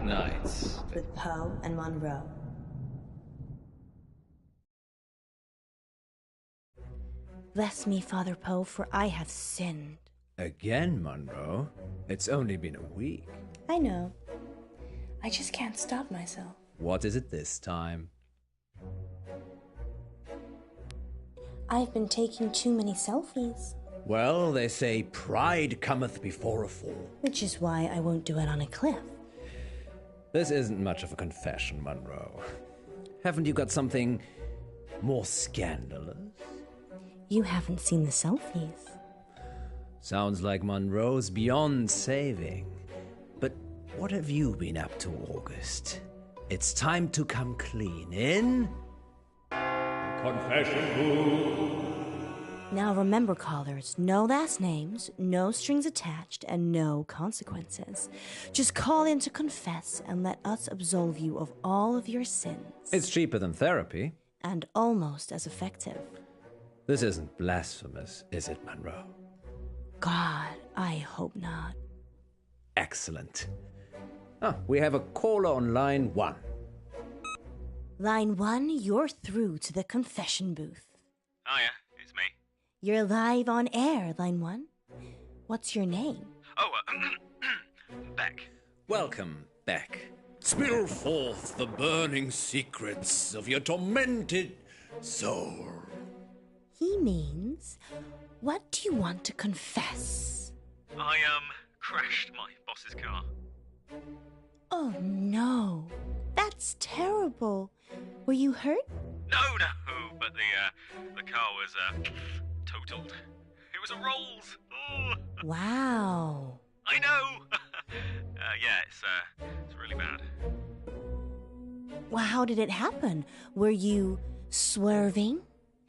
Nights. With Poe and Munro. Bless me, Father Poe, for I have sinned. Again, Munro? It's only been a week. I know. I just can't stop myself. What is it this time? I've been taking too many selfies. Well, they say pride cometh before a fall. Which is why I won't do it on a cliff. This isn't much of a confession, Munro. Haven't you got something more scandalous? You haven't seen the selfies. Sounds like Munro's beyond saving. But what have you been up to, August? It's time to come clean in... Confession booth. Now remember, callers, no last names, no strings attached, and no consequences. Just call in to confess and let us absolve you of all of your sins. It's cheaper than therapy. And almost as effective. This isn't blasphemous, is it, Munro? God, I hope not. Excellent. We have a caller on line 1. Line 1, you're through to the confession booth. Hiya, it's me. You're live on air, Line 1. What's your name? Oh, Beck. Welcome, Beck. Spill forth the burning secrets of your tormented soul. He means, what do you want to confess? I, crashed my boss's car. Oh, no. That's terrible. Were you hurt? No, but the car was, totaled. It was a Rolls. Oh. Wow. I know. Yeah, it's really bad. Well, how did it happen? Were you swerving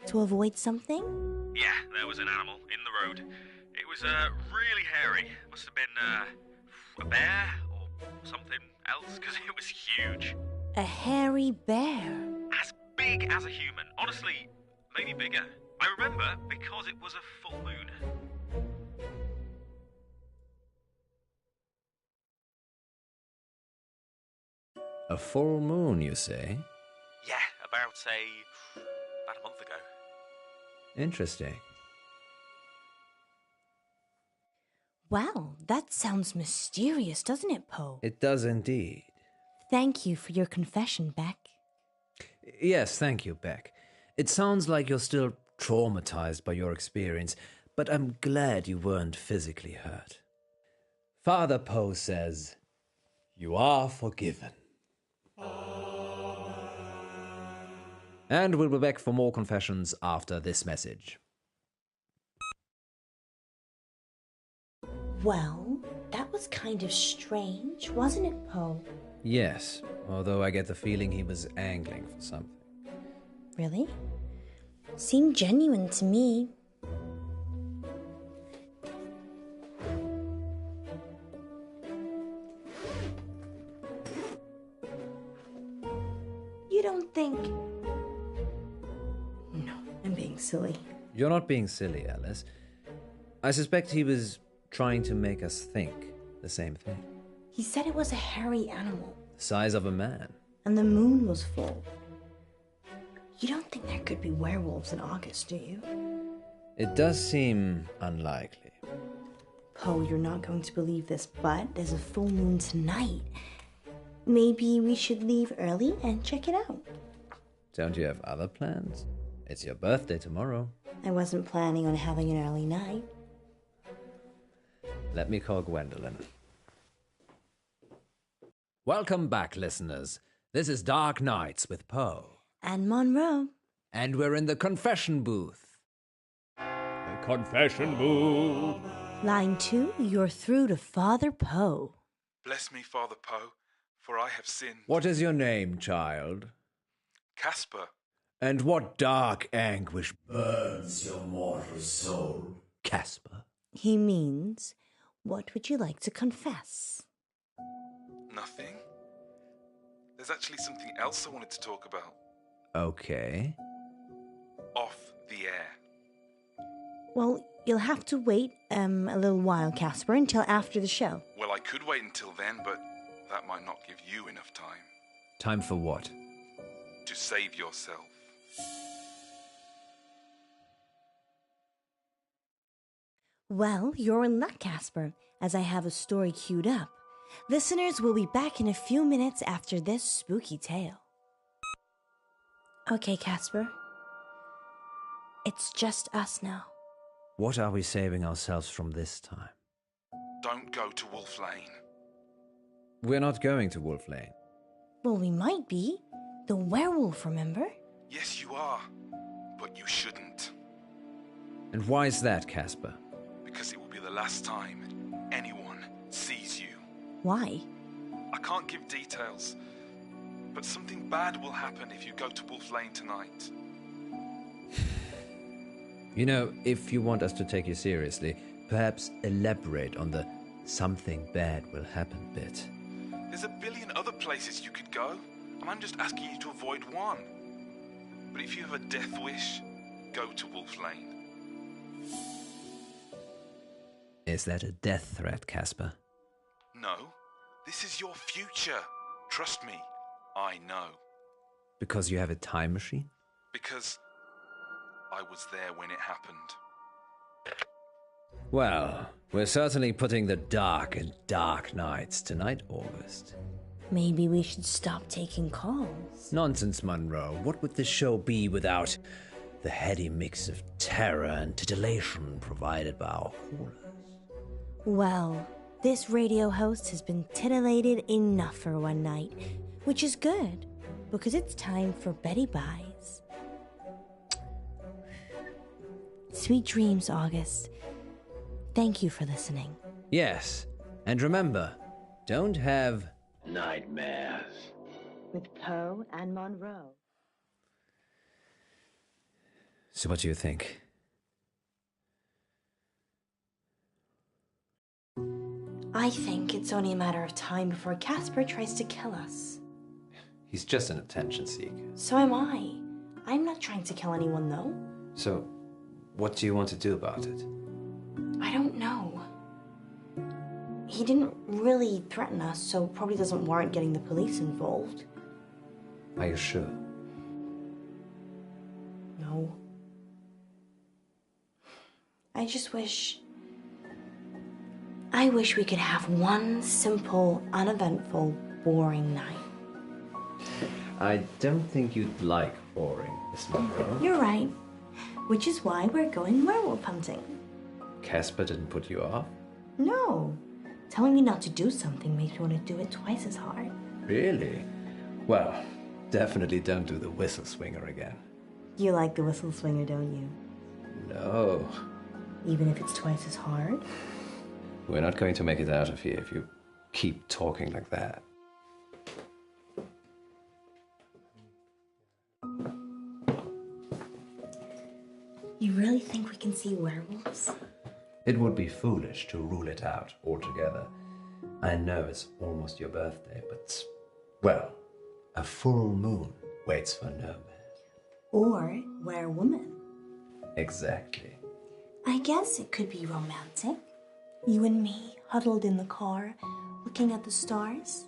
to avoid something? Yeah, there was an animal in the road. It was, really hairy. Must have been, a bear or something else, because it was huge. A hairy bear? As big as a human. Honestly, maybe bigger. I remember because it was a full moon. A full moon, you say? Yeah, about a month ago. Interesting. Well, that sounds mysterious, doesn't it, Poe? It does indeed. Thank you for your confession, Beck. Yes, thank you, Beck. It sounds like you're still traumatized by your experience, but I'm glad you weren't physically hurt. Father Poe says, you are forgiven. And we'll be back for more confessions after this message. Well, that was kind of strange, wasn't it, Poe? Yes, although I get the feeling he was angling for something. Really? Seemed genuine to me. You don't think... No, I'm being silly. You're not being silly, Alice. I suspect he was trying to make us think the same thing. He said it was a hairy animal. The size of a man. And the moon was full. You don't think there could be werewolves in August, do you? It does seem unlikely. Poe, you're not going to believe this, but there's a full moon tonight. Maybe we should leave early and check it out. Don't you have other plans? It's your birthday tomorrow. I wasn't planning on having an early night. Let me call Gwendolyn. Welcome back, listeners. This is Dark Nights with Poe. And Munro. And we're in the confession booth. The confession booth. Line 2, you're through to Father Poe. Bless me, Father Poe, for I have sinned. What is your name, child? Casper. And what dark anguish burns your mortal soul, Casper? He means, what would you like to confess? Nothing. There's actually something else I wanted to talk about. Okay. Off the air. Well, you'll have to wait a little while, Casper, until after the show. Well, I could wait until then, but that might not give you enough time. Time for what? To save yourself. Well, you're in luck, Casper, as I have a story queued up. Listeners will be back in a few minutes after this spooky tale. Okay, Casper. It's just us now. What are we saving ourselves from this time? Don't go to Wolf Lane. We're not going to Wolf Lane. Well, we might be. The werewolf, remember? Yes, you are. But you shouldn't. And why is that, Casper? Because it will be the last time anyone sees you. Why? I can't give details, but something bad will happen if you go to Wolf Lane tonight. You know, if you want us to take you seriously, perhaps elaborate on the something bad will happen bit. There's a billion other places you could go, and I'm just asking you to avoid one. But if you have a death wish, go to Wolf Lane. Is that a death threat, Casper? No, this is your future. Trust me, I know. Because you have a time machine? Because I was there when it happened. Well, we're certainly putting the dark in dark nights tonight, August. Maybe we should stop taking calls. Nonsense, Munro. What would this show be without the heady mix of terror and titillation provided by our callers? Well, this radio host has been titillated enough for one night, which is good, because it's time for Betty Buys. Sweet dreams, August. Thank you for listening. Yes, and remember, don't have nightmares. With Poe and Munro. So what do you think? I think it's only a matter of time before Casper tries to kill us. He's just an attention seeker. So am I. I'm not trying to kill anyone, though. So, what do you want to do about it? I don't know. He didn't really threaten us, so probably doesn't warrant getting the police involved. Are you sure? No. I wish we could have one simple, uneventful, boring night. I don't think you'd like boring, Miss Munro. You're right. Which is why we're going werewolf hunting. Casper didn't put you off? No. Telling me not to do something makes me want to do it twice as hard. Really? Well, definitely don't do the whistle swinger again. You like the whistle swinger, don't you? No. Even if it's twice as hard? We're not going to make it out of here if you keep talking like that. You really think we can see werewolves? It would be foolish to rule it out altogether. I know it's almost your birthday, but, well, a full moon waits for no man. Or werewoman. Exactly. I guess it could be romantic. You and me, huddled in the car, looking at the stars.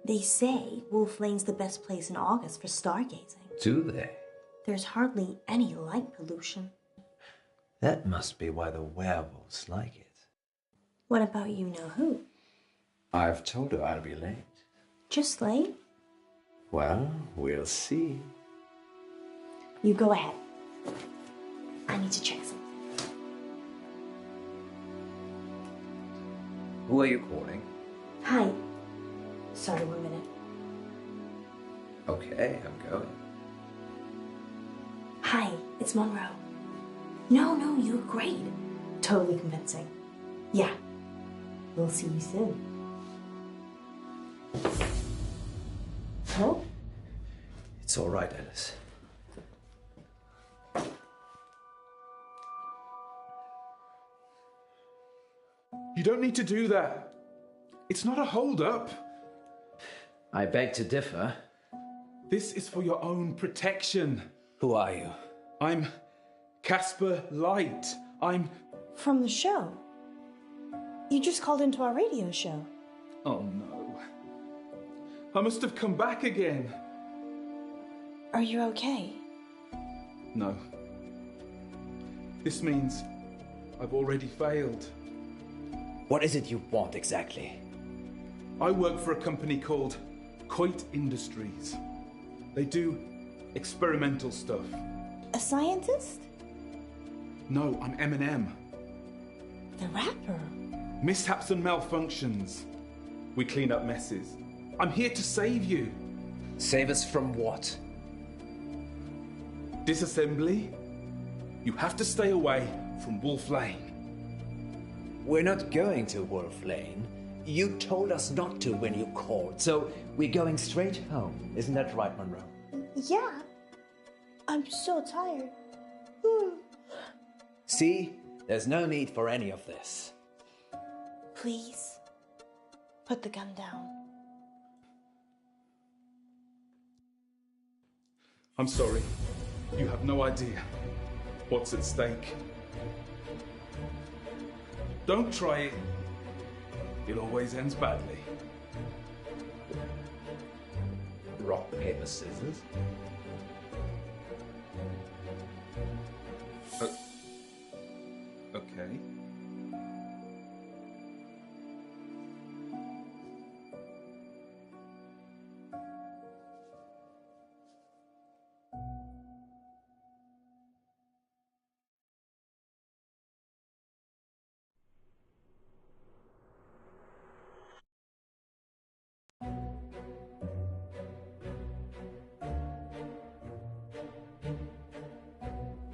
They say Wolf Lane's the best place in August for stargazing. Do they? There's hardly any light pollution. That must be why the werewolves like it. What about you know who? I've told her I'll be late. Just late? Well, we'll see. You go ahead. I need to check something. Who are you calling? Hi. Sorry, 1 minute. Okay, I'm going. Hi, it's Munro. No, you're great. Totally convincing. Yeah. We'll see you soon. Oh? It's all right, Alice. You don't need to do that. It's not a hold-up. I beg to differ. This is for your own protection. Who are you? I'm Casper Light. I'm... From the show. You just called into our radio show. Oh no. I must have come back again. Are you okay? No. This means I've already failed. What is it you want exactly? I work for a company called Coit Industries. They do experimental stuff. A scientist? No, I'm M&M. The rapper? Mishaps and malfunctions. We clean up messes. I'm here to save you. Save us from what? Disassembly? You have to stay away from Wolf Lane. We're not going to Wolf Lane. You told us not to when you called, so we're going straight home. Isn't that right, Munro? Yeah. I'm so tired. See? There's no need for any of this. Please, put the gun down. I'm sorry. You have no idea what's at stake. Don't try it. It always ends badly. Rock, paper, scissors? Okay.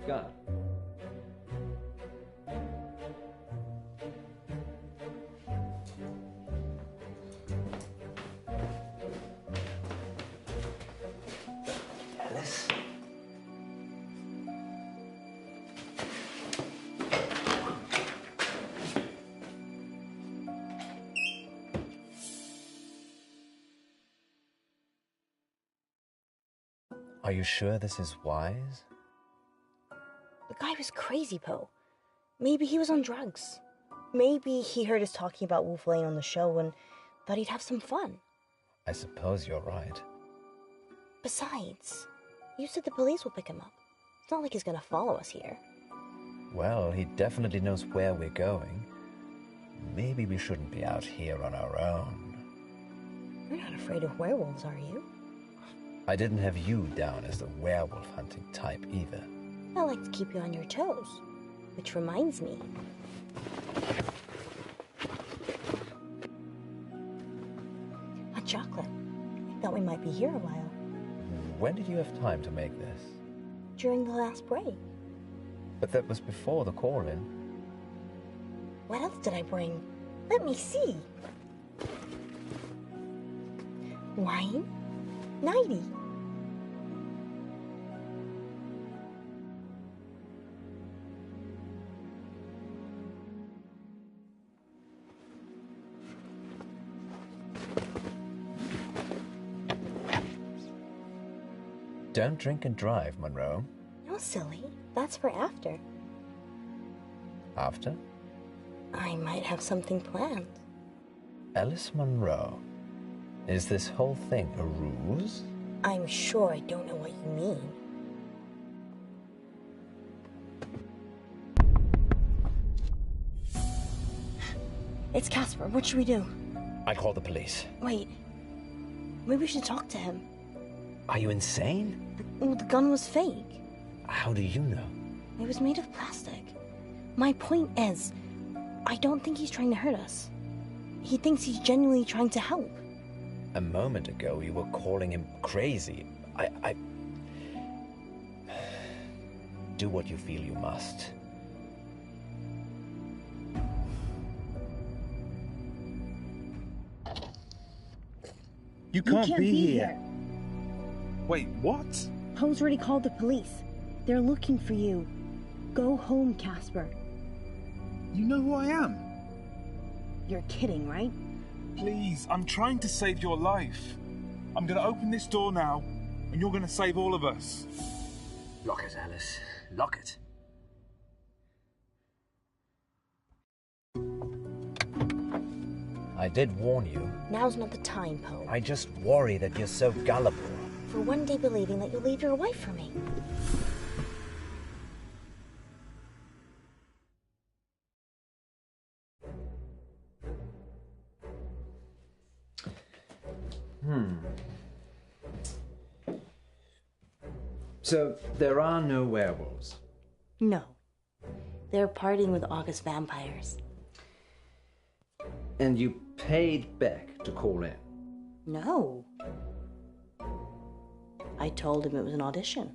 Gun. Alice? Are you sure this is wise? The guy was crazy, Poe. Maybe he was on drugs. Maybe he heard us talking about Wolf Lane on the show and thought he'd have some fun. I suppose you're right. Besides, you said the police will pick him up. It's not like he's gonna follow us here. Well, he definitely knows where we're going. Maybe we shouldn't be out here on our own. You're not afraid of werewolves, are you? I didn't have you down as the werewolf hunting type either. I like to keep you on your toes. Which reminds me. Hot chocolate. I thought we might be here a while. When did you have time to make this? During the last break. But that was before the call-in. What else did I bring? Let me see. Wine? Nighty. Don't drink and drive, Munro. No, silly. That's for after. After? I might have something planned. Alice Munro, is this whole thing a ruse? I'm sure I don't know what you mean. It's Casper. What should we do? I call the police. Wait. Maybe we should talk to him. Are you insane? The gun was fake. How do you know? It was made of plastic. My point is, I don't think he's trying to hurt us. He thinks he's genuinely trying to help. A moment ago, you were calling him crazy. I... Do what you feel you must. You can't be here. Wait, what? Poe's already called the police. They're looking for you. Go home, Casper. You know who I am? You're kidding, right? Please, I'm trying to save your life. I'm going to open this door now, and you're going to save all of us. Lock it, Alice. Lock it. I did warn you. Now's not the time, Poe. I just worry that you're so gullible. For one day believing that you'll leave your wife for me. So, there are no werewolves? No. They're partying with August vampires. And you paid Beck to call in? No. I told him it was an audition.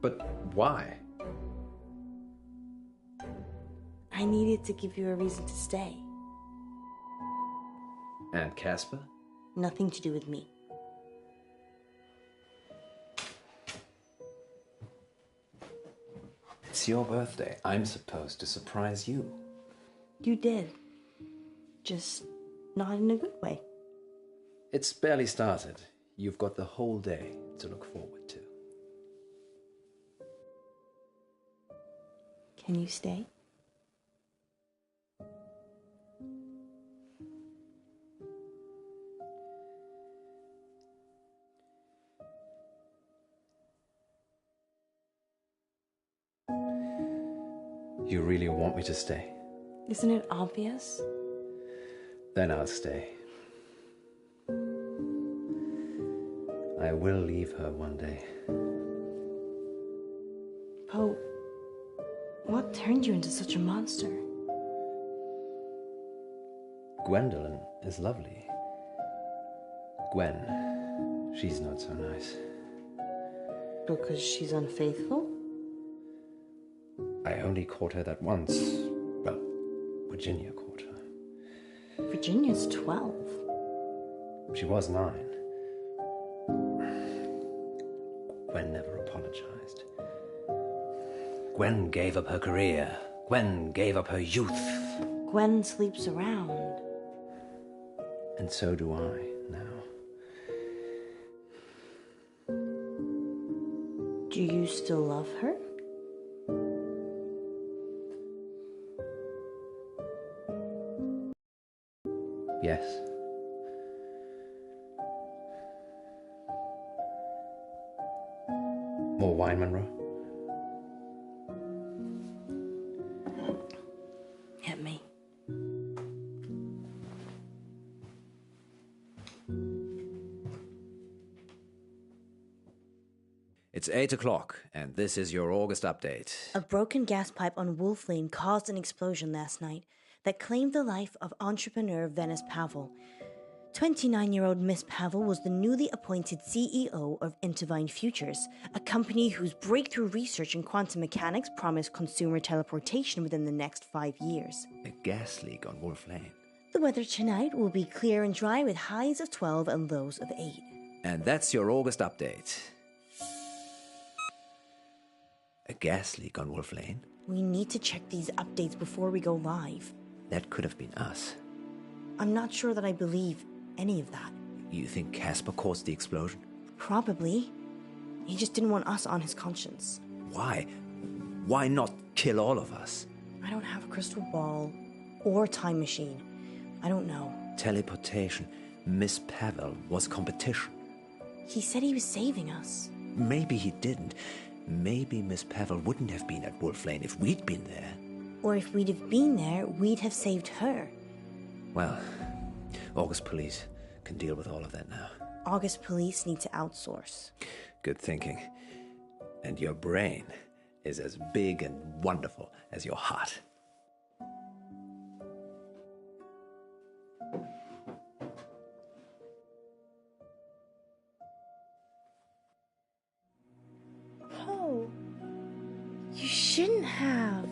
But why? I needed to give you a reason to stay. And Casper? Nothing to do with me. It's your birthday. I'm supposed to surprise you. You did. Just not in a good way. It's barely started. You've got the whole day to look forward to. Can you stay? You really want me to stay? Isn't it obvious? Then I'll stay. I will leave her one day. Poe, what turned you into such a monster? Gwendolyn is lovely. Gwen, she's not so nice. Because she's unfaithful? I only caught her that once. Well, Virginia caught her. Virginia's 12. She was 9. Gwen never apologized. Gwen gave up her career. Gwen gave up her youth. Gwen sleeps around. And so do I now. Do you still love her? Yes. More wine, Munro? Hit me. It's 8 o'clock, and this is your August update. A broken gas pipe on Wolf Lane caused an explosion last night that claimed the life of entrepreneur Venice Pavel. 29-year-old Miss Pavel was the newly appointed CEO of Intervine Futures, a company whose breakthrough research in quantum mechanics promised consumer teleportation within the next 5 years. A gas leak on Wolf Lane. The weather tonight will be clear and dry with highs of 12 and lows of 8. And that's your August update. A gas leak on Wolf Lane? We need to check these updates before we go live. That could have been us. I'm not sure that I believe any of that. You think Casper caused the explosion? Probably. He just didn't want us on his conscience. Why? Why not kill all of us? I don't have a crystal ball or time machine. I don't know. Teleportation. Miss Pavel was competition. He said he was saving us. Maybe he didn't. Maybe Miss Pavel wouldn't have been at Wolf Lane if we'd been there. Or if we'd have been there, we'd have saved her. Well, August police can deal with all of that now. August police need to outsource. Good thinking. And your brain is as big and wonderful as your heart. Oh, you shouldn't have.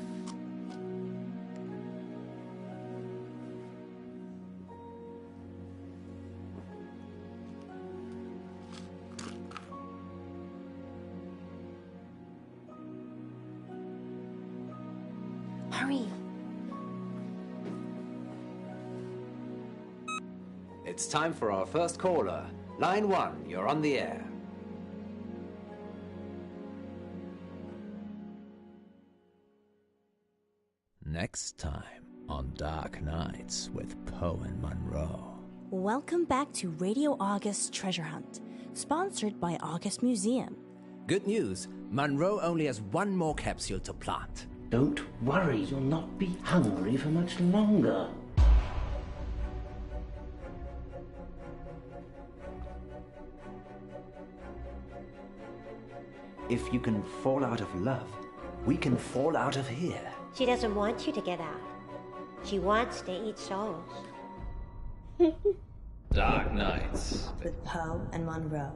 Hurry. It's time for our first caller. Line 1, you're on the air. Next time on Dark Nights with Poe and Munro. Welcome back to Radio August's Treasure Hunt, sponsored by August Museum. Good news, Munro only has one more capsule to plant. Don't worry, you'll not be hungry for much longer. If you can fall out of love, we can fall out of here. She doesn't want you to get out. She wants to eat souls. Dark Nights With Poe and Munro.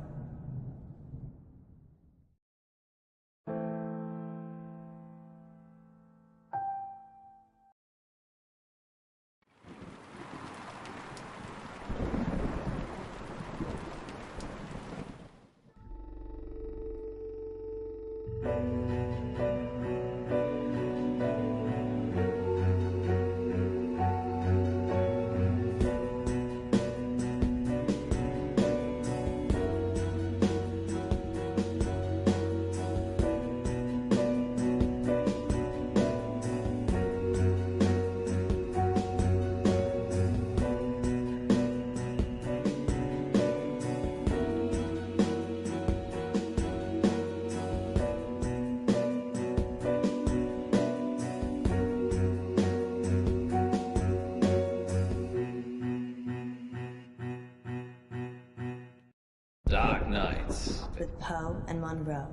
Dark Nights With Poe and Munro.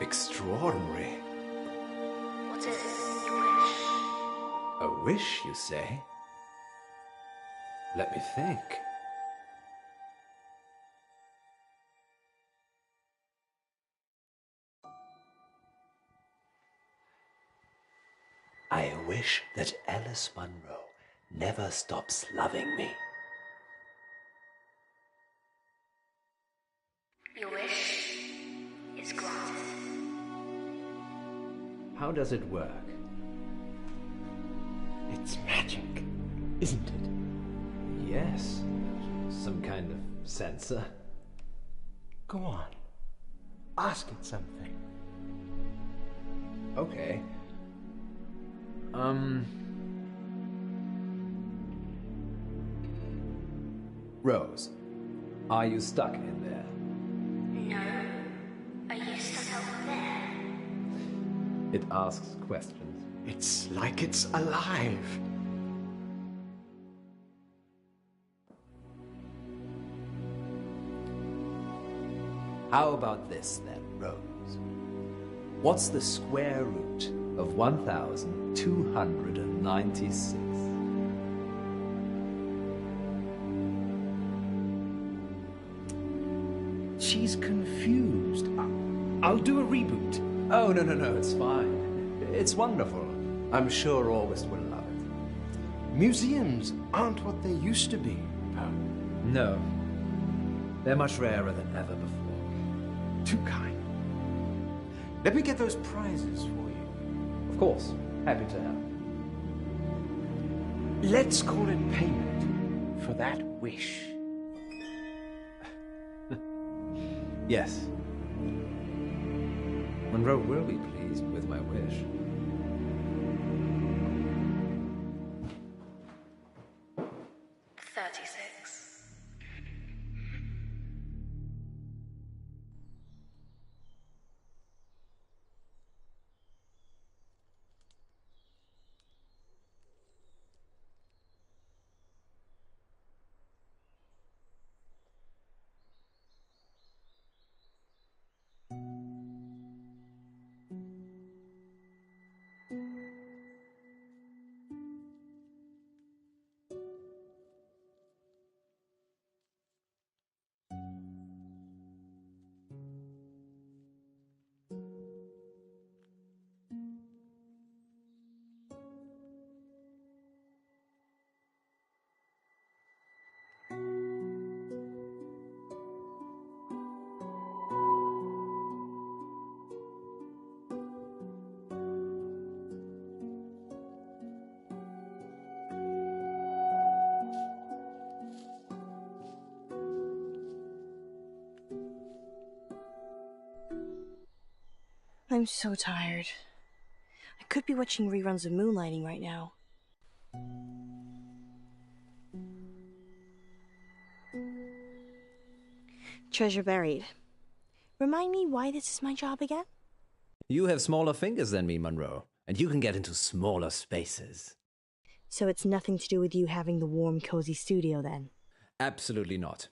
Extraordinary. What is your wish? A wish, you say? Let me think. I wish that Alice Munro never stops loving me. Your wish is granted. How does it work? It's magic, isn't it? Yes. Some kind of sensor. Go on. Ask it something. Okay. Rose, are you stuck in there? No. Are you stuck out there? It asks questions. It's like it's alive. How about this then, Rose? What's the square root of 1,296? She's confused. I'll do a reboot. Oh, no, it's fine. It's wonderful. I'm sure August will love it. Museums aren't what they used to be, Poe. No. They're much rarer than ever before. Too kind. Let me get those prizes for you. Of course. Happy to help. Let's call it payment for that wish. Yes. Munro will be pleased with my wish. I'm so tired. I could be watching reruns of Moonlighting right now. Treasure buried. Remind me why this is my job again? You have smaller fingers than me, Munro, and you can get into smaller spaces. So it's nothing to do with you having the warm, cozy studio then? Absolutely not.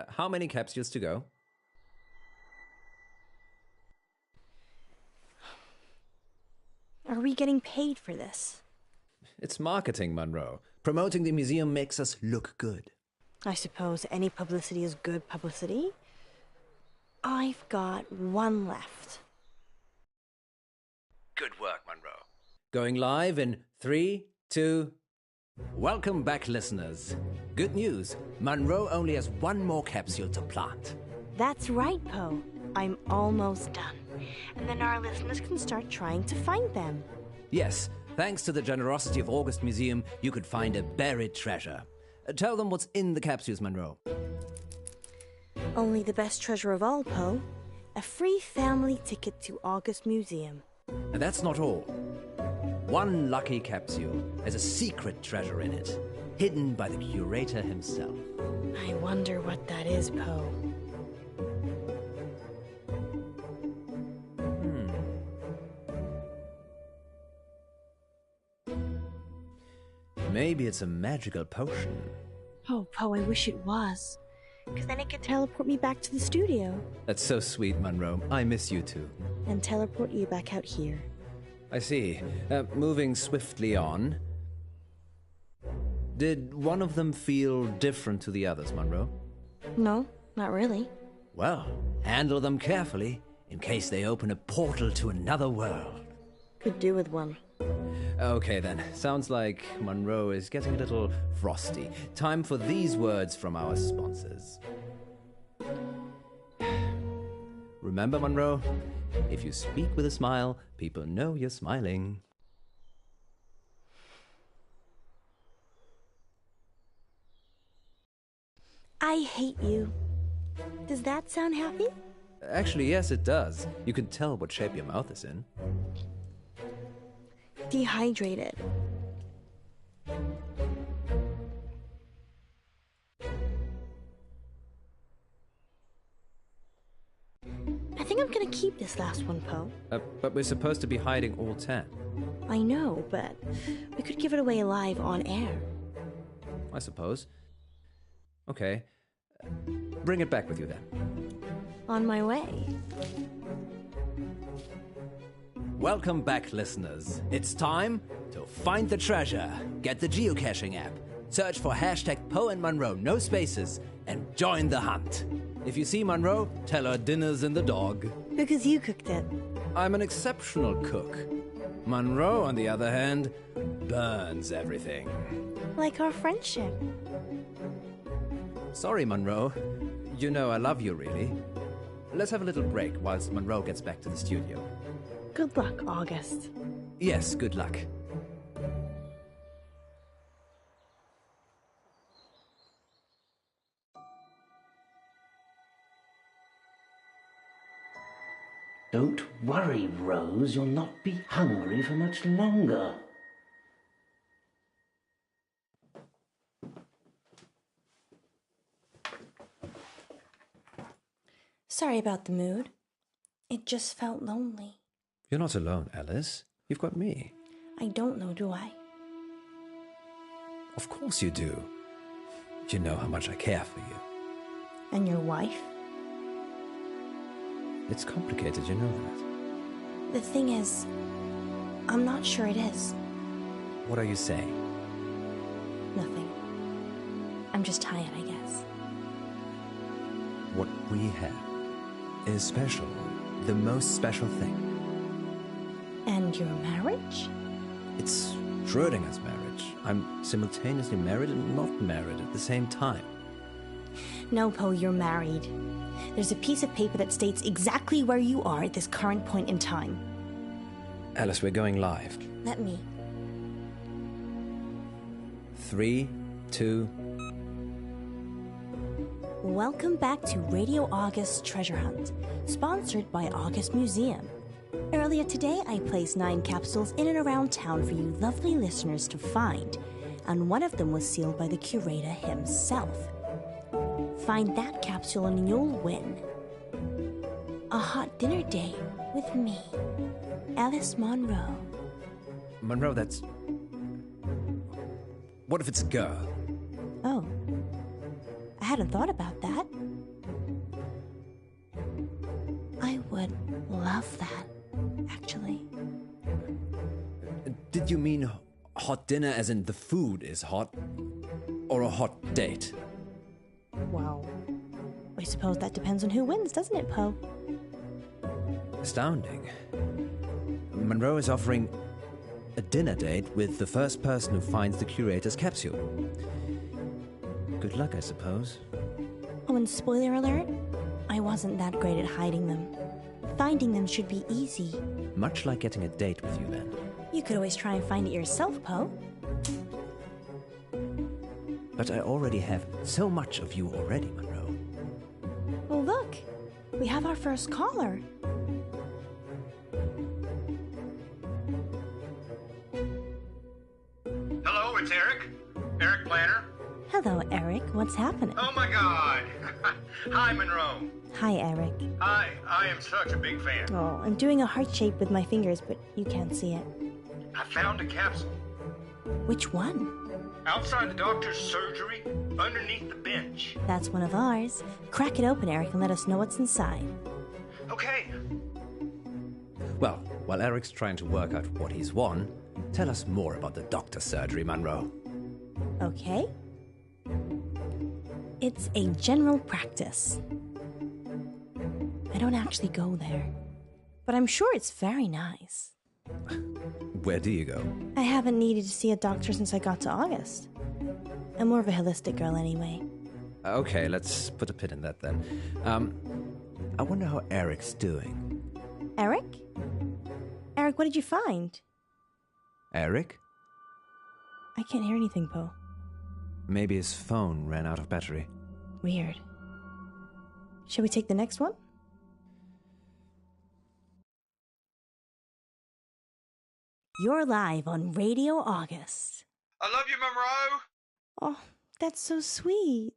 How many capsules to go? Are we getting paid for this? It's marketing, Munro. Promoting the museum makes us look good. I suppose any publicity is good publicity. I've got one left. Good work, Munro. Going live in 3, 2... Welcome back, listeners. Good news. Munro only has one more capsule to plant. That's right, Poe. I'm almost done. And then our listeners can start trying to find them. Yes, thanks to the generosity of August Museum, you could find a buried treasure. Tell them what's in the capsules, Munro. Only the best treasure of all, Poe. A free family ticket to August Museum. And that's not all. One lucky capsule has a secret treasure in it, hidden by the curator himself. I wonder what that is, Poe. Maybe it's a magical potion. Oh, Poe, I wish it was. Because then it could teleport me back to the studio. That's so sweet, Munro. I miss you too. And teleport you back out here. I see. Moving swiftly on. Did one of them feel different to the others, Munro? No, not really. Well, handle them carefully, in case they open a portal to another world. Could do with one. Okay then, sounds like Munro is getting a little frosty. Time for these words from our sponsors. Remember, Munro, if you speak with a smile, people know you're smiling. I hate you. Does that sound happy? Actually, yes, it does. You can tell what shape your mouth is in. Dehydrated. I think I'm gonna keep this last one, Poe. But we're supposed to be hiding all 10. I know, but we could give it away live on air. I suppose. Okay. Bring it back with you then. On my way. Welcome back, listeners. It's time to find the treasure. Get the geocaching app. Search for hashtag Poe and Munro, no spaces, and join the hunt. If you see Munro, tell her dinner's in the dog. Because you cooked it. I'm an exceptional cook. Munro, on the other hand, burns everything. Like our friendship. Sorry, Munro. You know I love you, really. Let's have a little break whilst Munro gets back to the studio. Good luck, August. Yes, good luck. Don't worry, Rose. You'll not be hungry for much longer. Sorry about the mood. It just felt lonely. You're not alone, Alice. You've got me. I don't know, do I? Of course you do. You know how much I care for you. And your wife? It's complicated, you know that. The thing is, I'm not sure it is. What are you saying? Nothing. I'm just tired, I guess. What we have is special. The most special thing. And your marriage? It's Schrödinger's marriage. I'm simultaneously married and not married at the same time. No, Poe, you're married. There's a piece of paper that states exactly where you are at this current point in time. Alice, we're going live. Let me. 3, 2... Welcome back to Radio August Treasure Hunt, sponsored by August Museum. Earlier today, I placed 9 capsules in and around town for you lovely listeners to find, and one of them was sealed by the curator himself. Find that capsule and you'll win a hot dinner date with me, Alice Munro. Munro, that's... What if it's a girl? Oh, I hadn't thought about that. I would love that, actually. Did you mean hot dinner as in the food is hot? Or a hot date? Well, I suppose that depends on who wins, doesn't it, Poe? Astounding. Munro is offering a dinner date with the first person who finds the curator's capsule. Good luck, I suppose. Oh, and spoiler alert, I wasn't that great at hiding them. Finding them should be easy. Much like getting a date with you, then. You could always try and find it yourself, Poe. But I already have so much of you already, Munro. Oh, look. We have our first caller. Hello, it's Eric. Eric Planner. Hello, Eric. What's happening? Oh, my God. Hi, Monroe. Hi, Eric. Hi, I am such a big fan. Oh, I'm doing a heart shape with my fingers, but you can't see it. I found a capsule. Which one? Outside the doctor's surgery, underneath the bench. That's one of ours. Crack it open, Eric, and let us know what's inside. Okay. Well, while Eric's trying to work out what he's won, tell us more about the doctor's surgery, Munro. Okay. It's a general practice. I don't actually go there, but I'm sure it's very nice. Where do you go? I haven't needed to see a doctor since I got to August. I'm more of a holistic girl anyway. Okay, let's put a pin in that then. I wonder how Eric's doing. Eric? Eric, what did you find? Eric? I can't hear anything, Poe. Maybe his phone ran out of battery. Weird. Shall we take the next one? You're live on Radio August. I love you, Monroe. Oh, that's so sweet.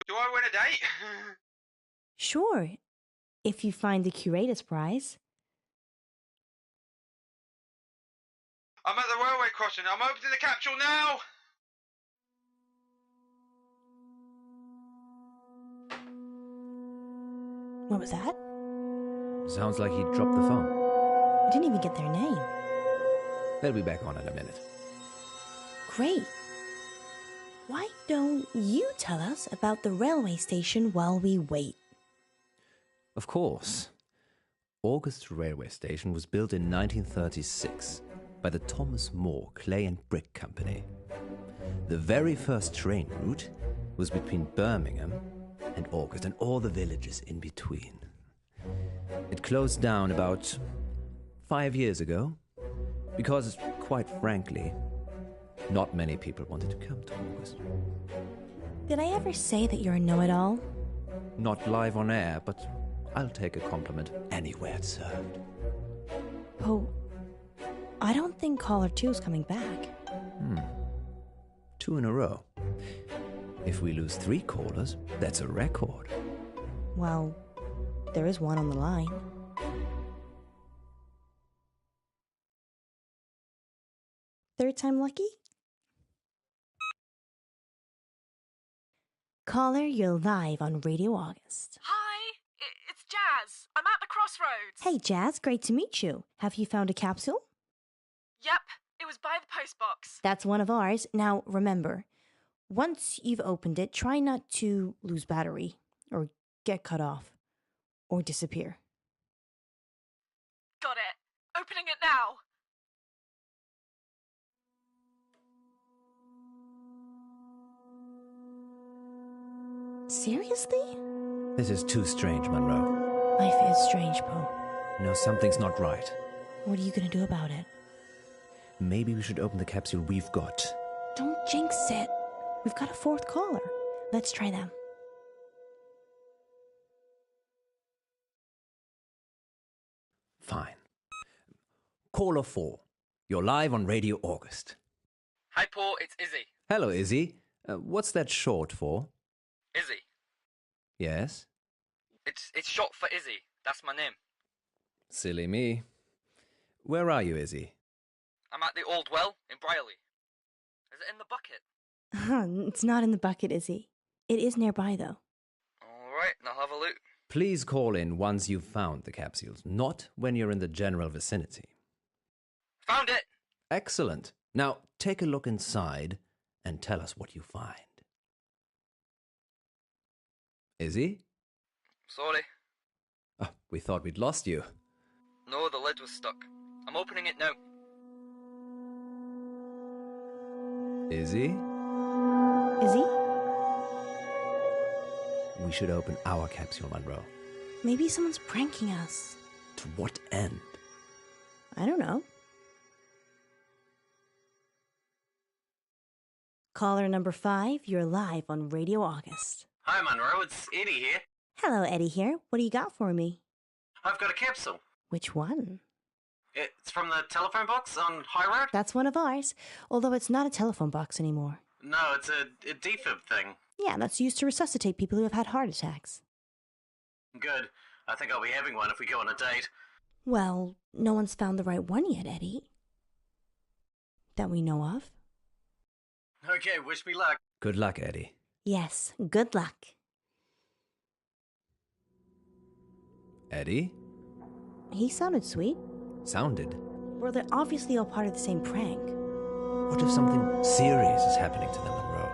Do I win a date? Sure, if you find the curator's prize. I'm at the railway crossing. I'm opening the capsule now. What was that? Sounds like he dropped the phone. I didn't even get their name. They'll be back on in a minute. Great. Why don't you tell us about the railway station while we wait? Of course. August Railway Station was built in 1936 by the Thomas More Clay and Brick Company. The very first train route was between Birmingham and August and all the villages in between. It closed down about 5 years ago because, quite frankly, not many people wanted to come to August. Did I ever say that you're a know-it-all? Not live on air, but I'll take a compliment anywhere it's served. Oh, I don't think caller 2 is coming back. 2 in a row. If we lose 3 callers, that's a record. Well, there is one on the line. Third time lucky? Caller, you're live on Radio August. Hi, it's Jazz. I'm at the crossroads. Hey, Jazz, great to meet you. Have you found a capsule? Yep, it was by the postbox. That's one of ours. Now, remember, once you've opened it, try not to lose battery, or get cut off, or disappear. Got it. Opening it now. Seriously? This is too strange, Munro. Life is strange, Poe. No, something's not right. What are you gonna do about it? Maybe we should open the capsule we've got. Don't jinx it. We've got a 4th caller. Let's try them. Fine. Caller 4. You're live on Radio August. Hi, Paul. It's Izzy. Hello, Izzy. What's that short for? Izzy. Yes? It's short for Izzy. That's my name. Silly me. Where are you, Izzy? I'm at the Old Well in Brierley. Is it in the bucket? It's not in the bucket, Izzy. It is nearby, though. All right, I'll have a look. Please call in once you've found the capsules, not when you're in the general vicinity. Found it! Excellent. Now, take a look inside and tell us what you find. Izzy? Sorry. Oh, we thought we'd lost you. No, the lid was stuck. I'm opening it now. Izzy? Izzy? We should open our capsule, Munro. Maybe someone's pranking us. To what end? I don't know. Caller number 5, you're live on Radio August. Hi, Munro. It's Eddie here. Hello, Eddie here. What do you got for me? I've got a capsule. Which one? It's from the telephone box on High Road. That's one of ours, although it's not a telephone box anymore. No, it's a defib thing. Yeah, that's used to resuscitate people who have had heart attacks. Good. I think I'll be having one if we go on a date. Well, no one's found the right one yet, Eddie. That we know of. Okay, wish me luck. Good luck, Eddie. Yes, good luck. Eddie? He sounded sweet. Sounded? Well, they're obviously all part of the same prank. What if something serious is happening to them, Munro?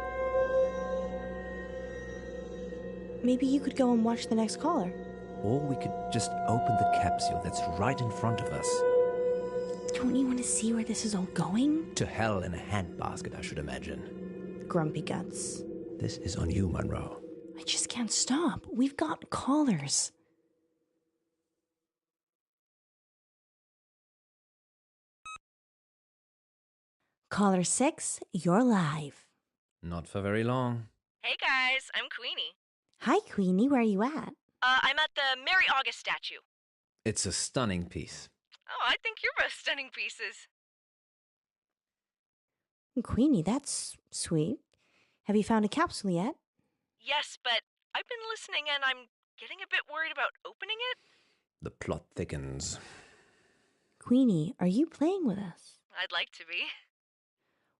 Maybe you could go and watch the next caller. Or we could just open the capsule that's right in front of us. Don't you want to see where this is all going? To hell in a handbasket, I should imagine. Grumpy guts. This is on you, Munro. I just can't stop. We've got callers. Caller 6, you're live. Not for very long. Hey guys, I'm Queenie. Hi, Queenie. Where are you at? I'm at the Mary August statue. It's a stunning piece. Oh, I think you're both stunning pieces. Queenie, that's sweet. Have you found a capsule yet? Yes, but I've been listening and I'm getting a bit worried about opening it. The plot thickens. Queenie, are you playing with us? I'd like to be.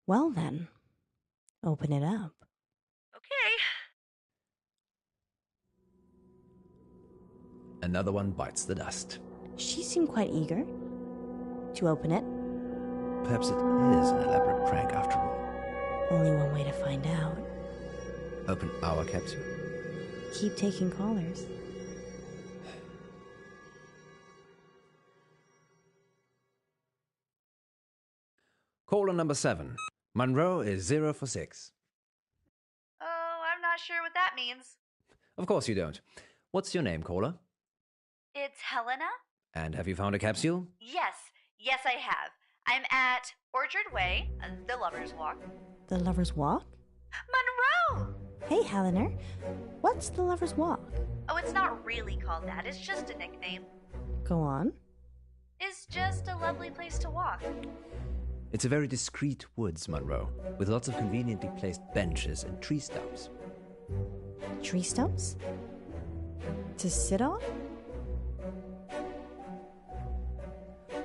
Well then, open it up. Okay. Another one bites the dust. She seemed quite eager to open it. Perhaps it is an elaborate prank after all. Only one way to find out. Open our capsule. Keep taking callers. Caller number 7. Munro is 0 for 6. Oh, I'm not sure what that means. Of course you don't. What's your name, caller? It's Helena? And have you found a capsule? Yes, I have. I'm at Orchard Way, the Lover's Walk. The Lover's Walk? Munro! Hey, Helena. What's the Lover's Walk? Oh, it's not really called that. It's just a nickname. Go on. It's just a lovely place to walk. It's a very discreet woods, Munro, with lots of conveniently placed benches and tree stumps. Tree stumps? To sit on?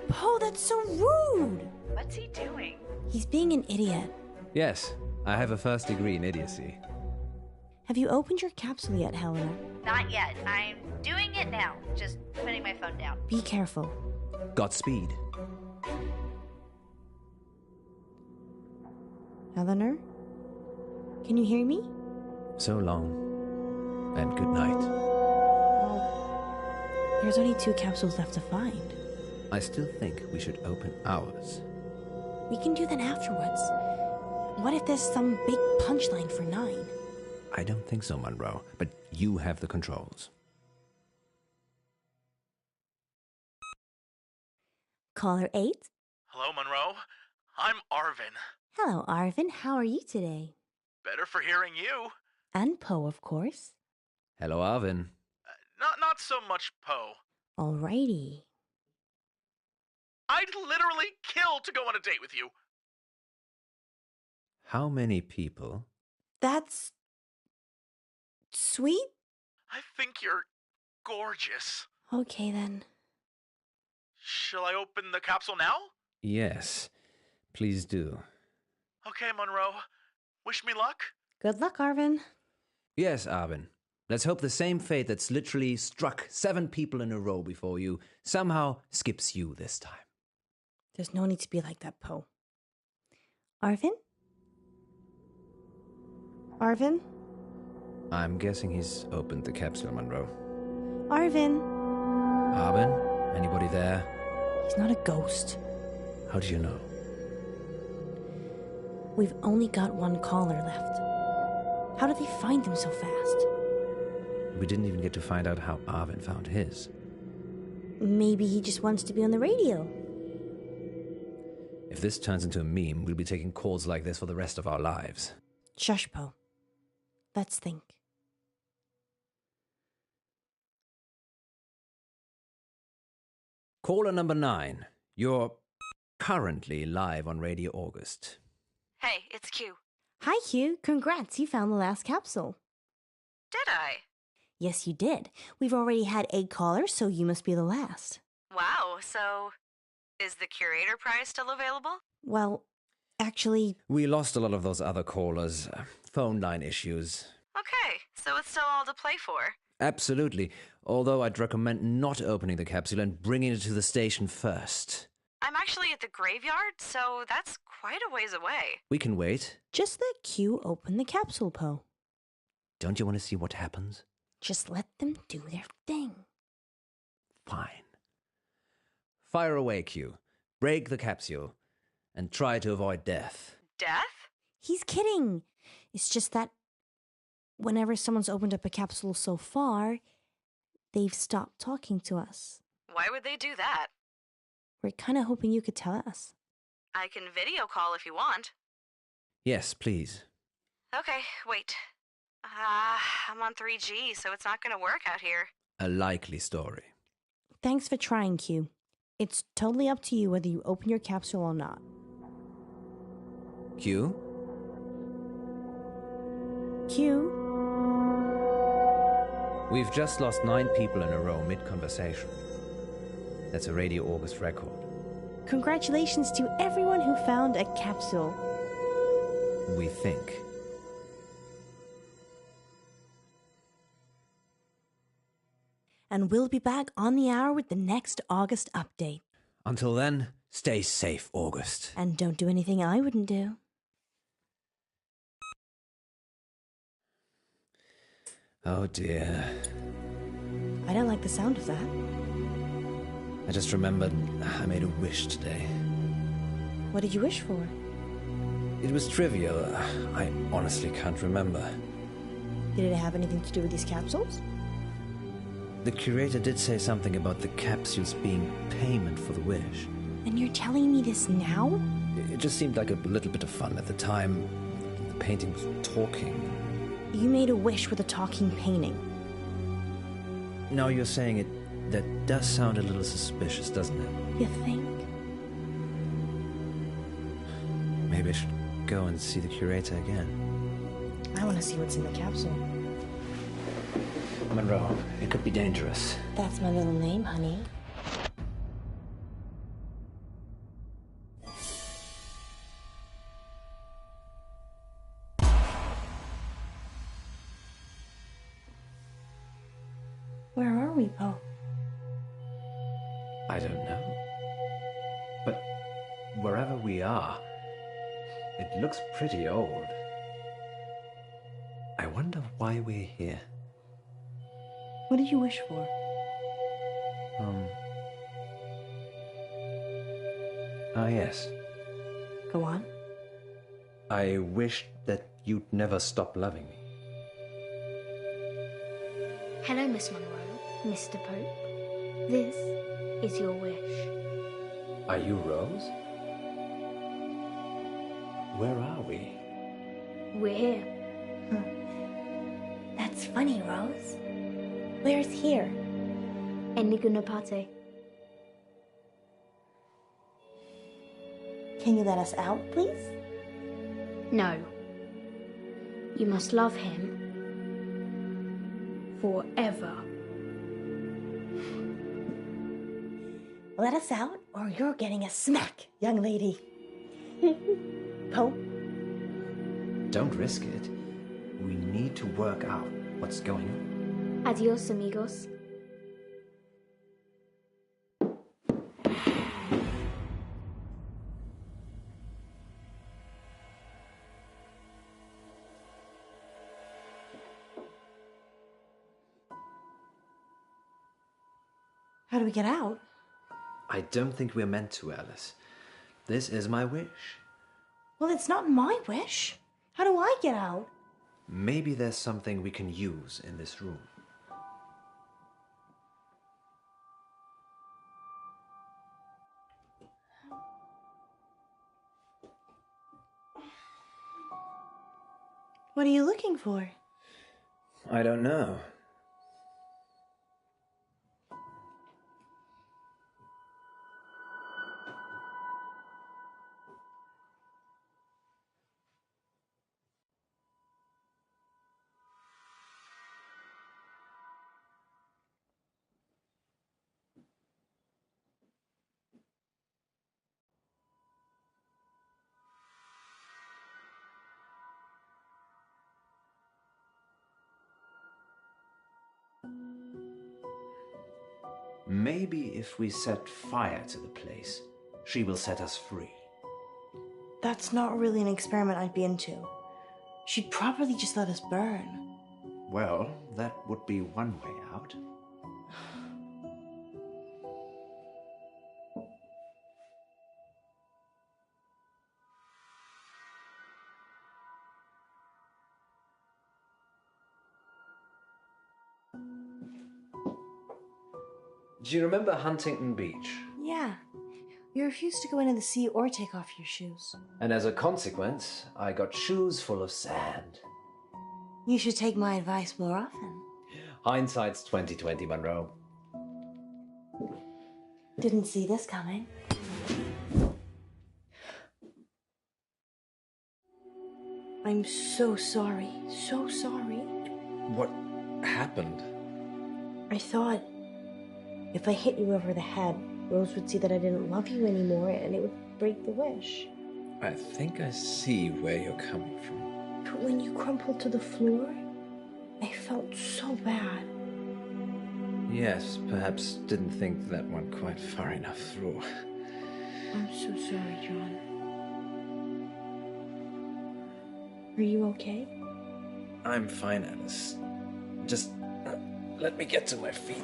Poe, that's so rude! What's he doing? He's being an idiot. Yes, I have a first degree in idiocy. Have you opened your capsule yet, Helena? Not yet. I'm doing it now. Just putting my phone down. Be careful. Godspeed. Eleanor? Can you hear me? So long. And good night. There's only 2 capsules left to find. I still think we should open ours. We can do that afterwards. What if there's some big punchline for 9? I don't think so, Munro, but you have the controls. Caller 8? Hello, Munro. I'm Arvin. Hello, Arvin. How are you today? Better for hearing you. And Poe, of course. Hello, Arvin. Not so much Poe. Alrighty. I'd literally kill to go on a date with you. How many people? That's sweet? I think you're gorgeous. Okay, then. Shall I open the capsule now? Yes, please do. Okay, Munro. Wish me luck. Good luck, Arvin. Yes, Arvin. Let's hope the same fate that's literally struck 7 people in a row before you somehow skips you this time. There's no need to be like that, Poe. Arvin? Arvin? I'm guessing he's opened the capsule, Munro. Arvin? Arvin? Anybody there? He's not a ghost. How do you know? We've only got one caller left. How did they find them so fast? We didn't even get to find out how Arvin found his. Maybe he just wants to be on the radio. If this turns into a meme, we'll be taking calls like this for the rest of our lives. Shush, Poe. Let's think. Caller number 9. You're currently live on Radio August. Hey, it's Q. Hi, Q. Congrats, you found the last capsule. Did I? Yes, you did. We've already had 8 callers, so you must be the last. Wow, so is the curator prize still available? Well, actually... We lost a lot of those other callers. Phone line issues. Okay, so it's still all to play for. Absolutely. Although I'd recommend not opening the capsule and bringing it to the station first. I'm actually at the graveyard, so that's quite a ways away. We can wait. Just let Q open the capsule, Poe. Don't you want to see what happens? Just let them do their thing. Fine. Fire away, Q. Break the capsule. And try to avoid death. Death? He's kidding. It's just that whenever someone's opened up a capsule so far, they've stopped talking to us. Why would they do that? We're kind of hoping you could tell us. I can video call if you want. Yes, please. Okay, wait. I'm on 3G, so it's not going to work out here. A likely story. Thanks for trying, Q. It's totally up to you whether you open your capsule or not. Q? Q? We've just lost 9 people in a row mid-conversation. That's a Radio August record. Congratulations to everyone who found a capsule. We think. And we'll be back on the hour with the next August update. Until then, stay safe, August. And don't do anything I wouldn't do. Oh dear. I don't like the sound of that. I just remembered I made a wish today. What did you wish for? It was trivial. I honestly can't remember. Did it have anything to do with these capsules? The curator did say something about the capsules being payment for the wish. And you're telling me this now? It just seemed like a little bit of fun at the time. The painting was talking. You made a wish with a talking painting. Now you're saying it, that does sound a little suspicious, doesn't it? You think? Maybe I should go and see the curator again. I want to see what's in the capsule. Munro, it could be dangerous. That's my little name, honey. Where are we, Poe? I don't know. But wherever we are, it looks pretty old. I wonder why we're here. What did you wish for? Yes. Go on. I wished that you'd never stop loving me. Hello, Miss Munro, Mr. Pope. This is your wish. Are you Rose? Where are we? We're here. That's funny, Rose. Where's here? Eniguna Parte. Can you let us out, please? No. You must love him forever. Let us out, or you're getting a smack, young lady. Poe? Don't risk it. We need to work out what's going on. Adios, amigos. How do we get out? I don't think we're meant to, Alice. This is my wish. Well, it's not my wish. How do I get out? Maybe there's something we can use in this room. What are you looking for? I don't know. Maybe if we set fire to the place, she will set us free. That's not really an experiment I'd be into. She'd probably just let us burn. Well, that would be one way out. Do you remember Huntington Beach? Yeah. You refused to go into the sea or take off your shoes. And as a consequence, I got shoes full of sand. You should take my advice more often. Hindsight's 20/20, Munro. Didn't see this coming. I'm so sorry. So sorry. What happened? I thought if I hit you over the head, Rose would see that I didn't love you anymore and it would break the wish. I think I see where you're coming from. But when you crumpled to the floor, I felt so bad. Yes, perhaps didn't think that went quite far enough through. I'm so sorry, John. Are you okay? I'm fine, Alice. Just let me get to my feet.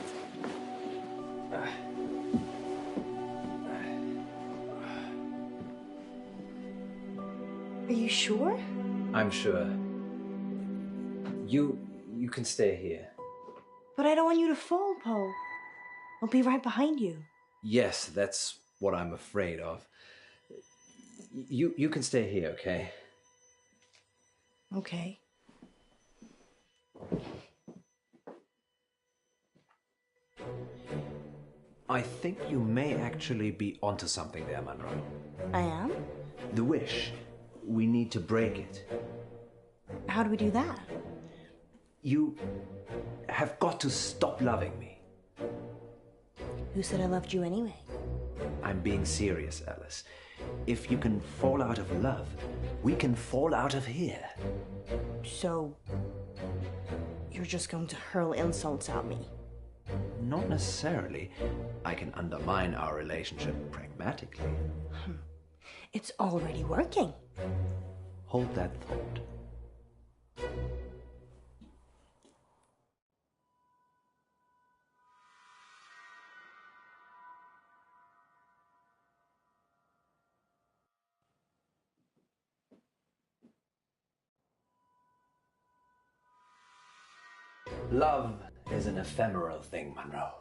Are you sure? I'm sure. You can stay here. But I don't want you to fall, Poe. I'll be right behind you. Yes, that's what I'm afraid of. You can stay here, okay? Okay. I think you may actually be onto something there, Munro. I am? The wish. We need to break it. How do we do that? You have got to stop loving me. Who said I loved you anyway? I'm being serious, Alice. If you can fall out of love, we can fall out of here. So, you're just going to hurl insults at me? Not necessarily. I can undermine our relationship pragmatically. It's already working. Hold that thought. Love is an ephemeral thing, Munro.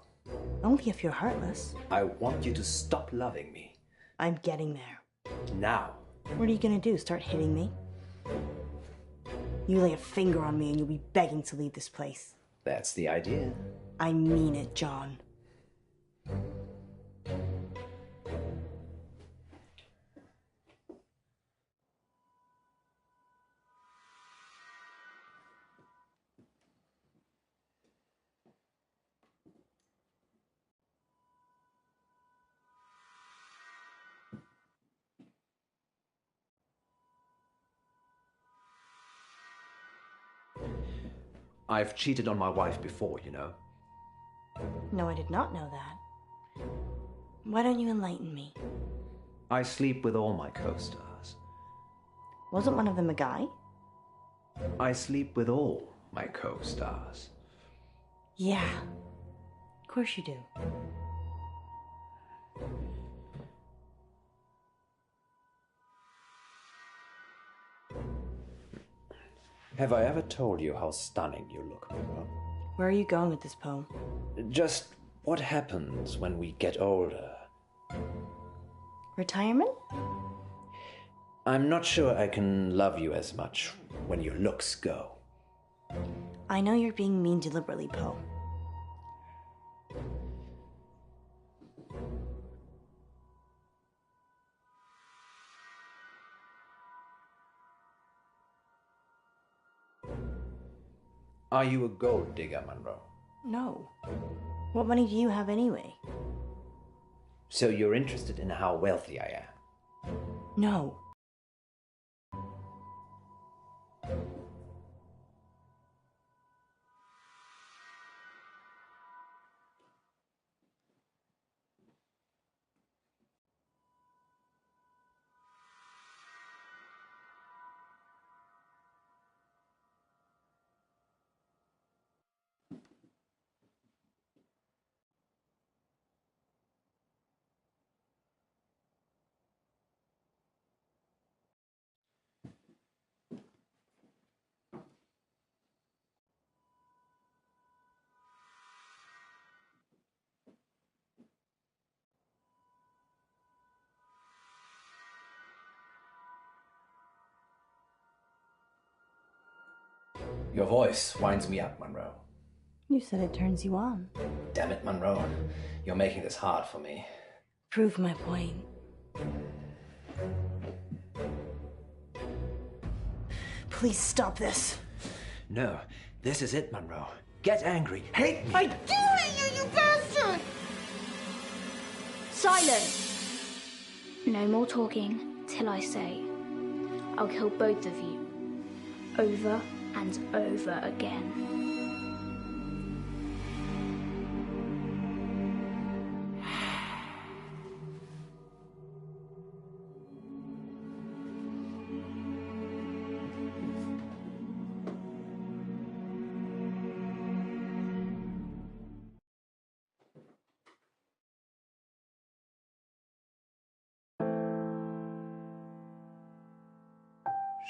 Only if you're heartless. I want you to stop loving me. I'm getting there. Now. What are you gonna do, start hitting me? You lay a finger on me and you'll be begging to leave this place. That's the idea. I mean it, John. I've cheated on my wife before, you know. No, I did not know that. Why don't you enlighten me? I sleep with all my co-stars. Wasn't one of them a guy? I sleep with all my co-stars. Yeah. Of course you do. Have I ever told you how stunning you look, Munro? Where are you going with this poem? Just what happens when we get older. Retirement? I'm not sure I can love you as much when your looks go. I know you're being mean deliberately, Poe. Are you a gold digger, Munro? No. What money do you have anyway? So you're interested in how wealthy I am? No. Your voice winds me up, Munro. You said it turns you on. Damn it, Munro. You're making this hard for me. Prove my point. Please stop this. No, this is it, Munro. Get angry. Hate me. I do hate you bastard! Silence! No more talking till I say. I'll kill both of you. Over and over again.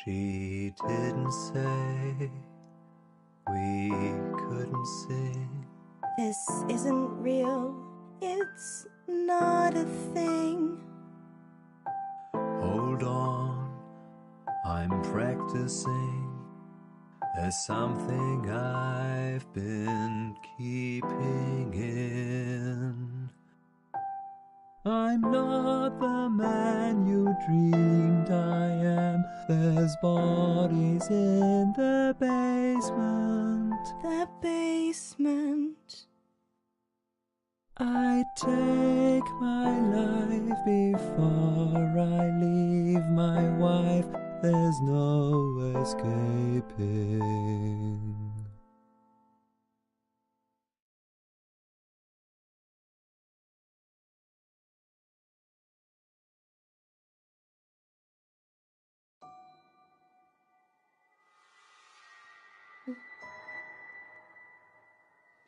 She didn't say we couldn't sing. This isn't real. It's not a thing. Hold on, I'm practicing. There's something I've been keeping in. I'm not the man you dreamed I am. There's bodies in the basement. The basement. I take my life before I leave my wife. There's no escaping.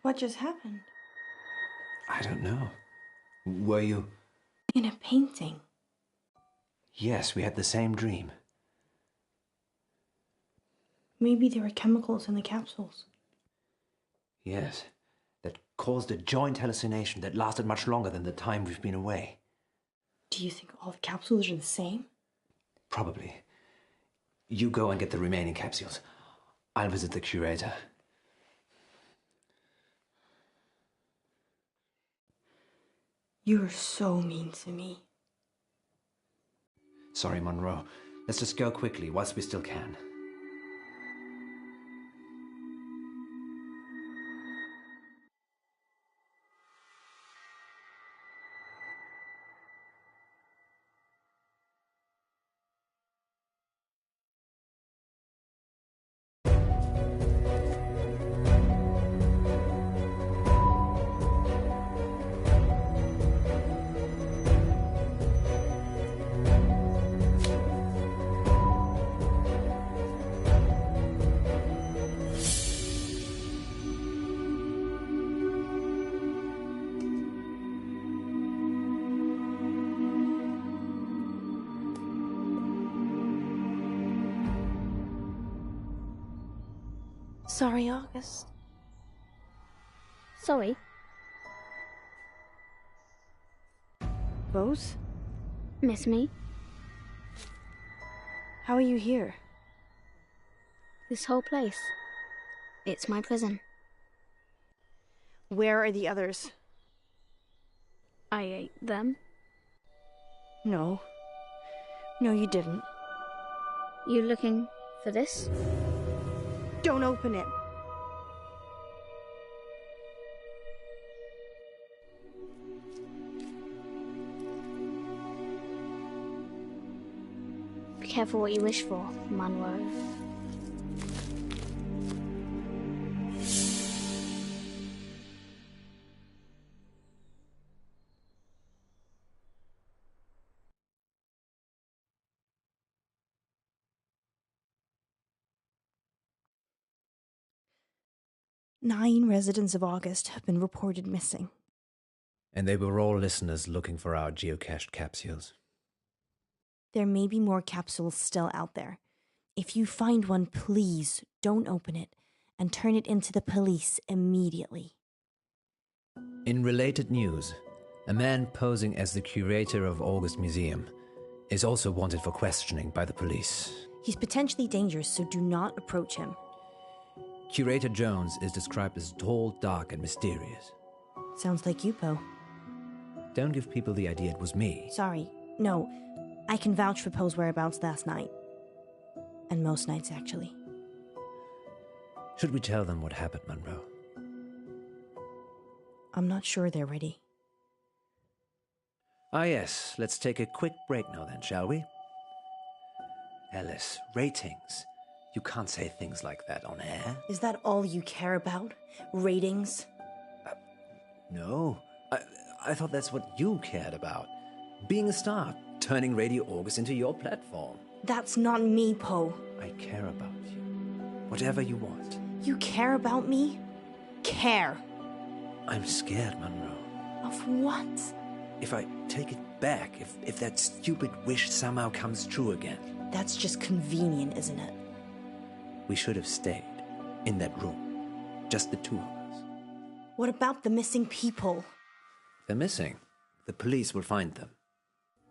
What just happened? I don't know. Were you? In a painting. Yes, we had the same dream. Maybe there were chemicals in the capsules. Yes, that caused a joint hallucination that lasted much longer than the time we've been away. Do you think all the capsules are the same? Probably. You go and get the remaining capsules. I'll visit the curator. You're so mean to me. Sorry, Munro. Let's just go quickly whilst we still can. Sorry, August. Sorry. Rose? Miss me? How are you here? This whole place. It's my prison. Where are the others? I ate them. No. No, you didn't. You looking for this? Don't open it. Be careful what you wish for, Munro. Nine residents of August have been reported missing. And they were all listeners looking for our geocached capsules. There may be more capsules still out there. If you find one, please don't open it and turn it into the police immediately. In related news, a man posing as the curator of August Museum is also wanted for questioning by the police. He's potentially dangerous, so do not approach him. Curator Jones is described as tall, dark, and mysterious. Sounds like you, Poe. Don't give people the idea it was me. Sorry. No, I can vouch for Poe's whereabouts last night. And most nights, actually. Should we tell them what happened, Munro? I'm not sure they're ready. Ah yes, let's take a quick break now then, shall we? Alice, ratings. You can't say things like that on air. Is that all you care about? Ratings? No. I thought that's what you cared about. Being a star, turning Radio August into your platform. That's not me, Poe. I care about you. Whatever you want. You care about me? Care. I'm scared, Munro. Of what? If I take it back, if that stupid wish somehow comes true again. That's just convenient, isn't it? We should have stayed in that room. Just the two of us. What about the missing people? They're missing. The police will find them.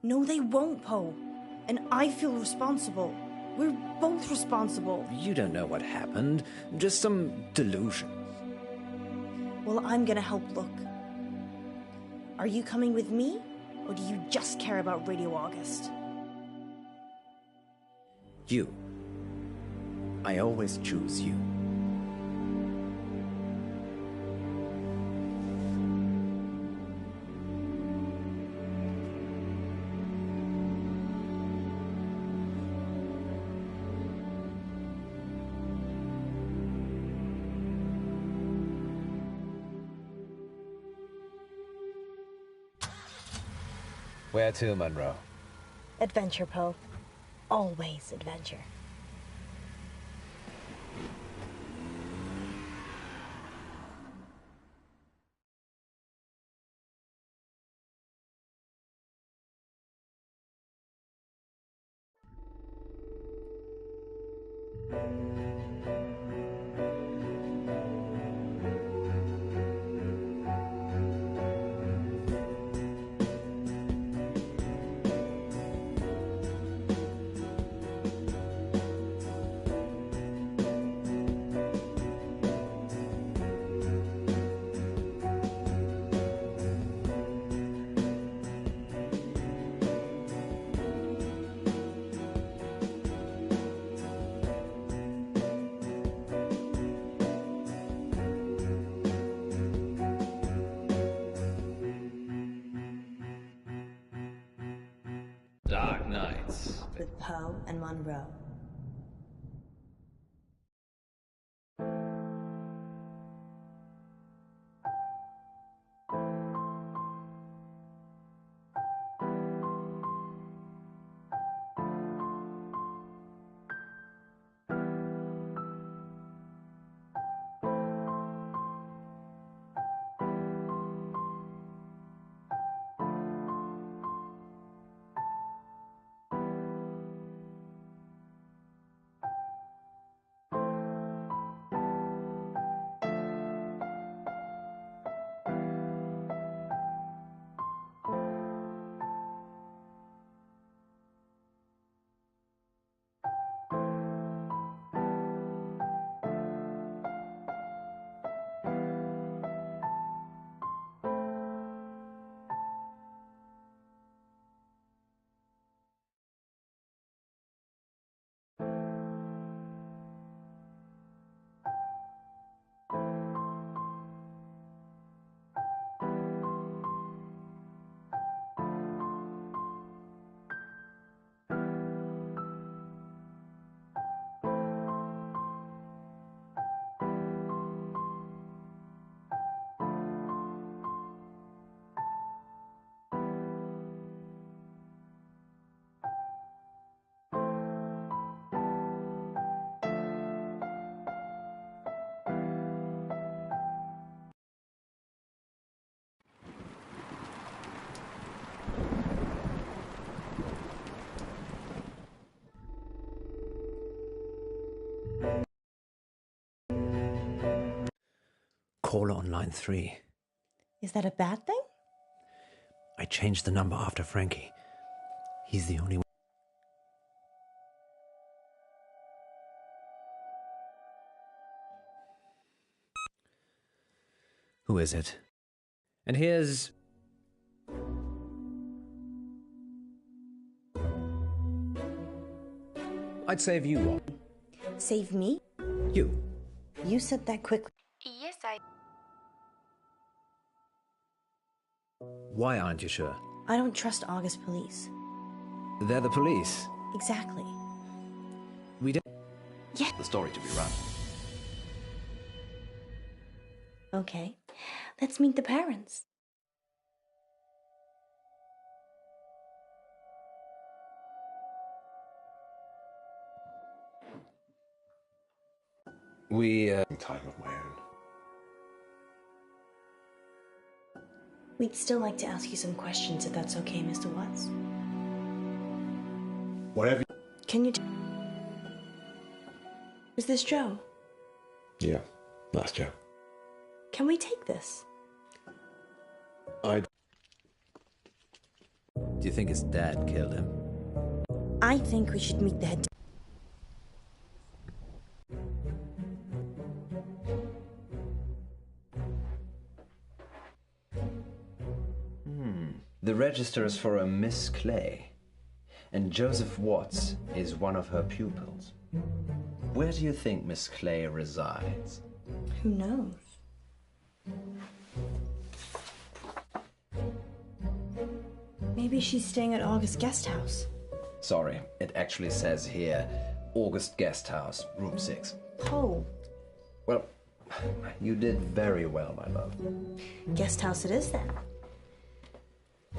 No, they won't, Poe. And I feel responsible. We're both responsible. You don't know what happened. Just some delusions. Well, I'm gonna help look. Are you coming with me? Or do you just care about Radio August? You. I always choose you. Where to, Munro? Adventure, Poe. Always adventure. Dark Nights. With Poe and Munro. caller on line 3. Is that a bad thing? I changed the number after Frankie. He's the only one. Who is it? And here's... I'd save you one. Save me? You. You said that quickly. Yes, I... Why aren't you sure? I don't trust August police. They're the police. Exactly. We don't... Yeah. The story to be run. Okay. Let's meet the parents. Time of my own. We'd still like to ask you some questions if that's okay, Mr. Watts. Whatever. Can you... Is this Joe? Yeah, that's Joe. Can we take this? Do you think his dad killed him? I think we should meet the head... The register is for a Miss Clay, and Joseph Watts is one of her pupils. Where do you think Miss Clay resides? Who knows? Maybe she's staying at August Guest House. Sorry, it actually says here, August Guest House, room 6. Oh. Well, you did very well, my love. Guest house it is, then.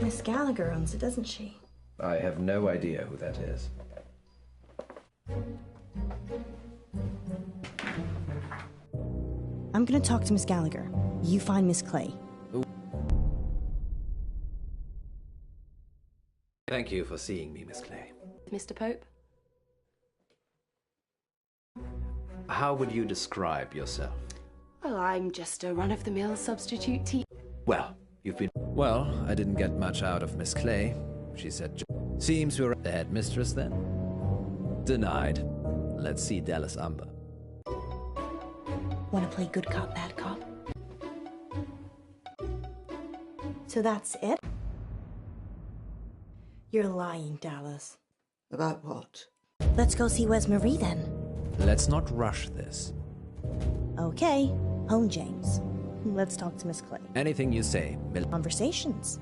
Miss Gallagher owns it, doesn't she? I have no idea who that is. I'm gonna talk to Miss Gallagher. You find Miss Clay. Thank you for seeing me, Miss Clay. Mr. Pope? How would you describe yourself? Well, I'm just a run-of-the-mill substitute teacher. Well, you've been... Well, I didn't get much out of Miss Clay. She said... Seems we're the headmistress then? Denied. Let's see Dallas Umber. Wanna play good cop, bad cop? So that's it? You're lying, Dallas. About what? Let's go see Wes Marie then. Let's not rush this. Okay. Home, James. Let's talk to Miss Clay. Anything you say, Conversations.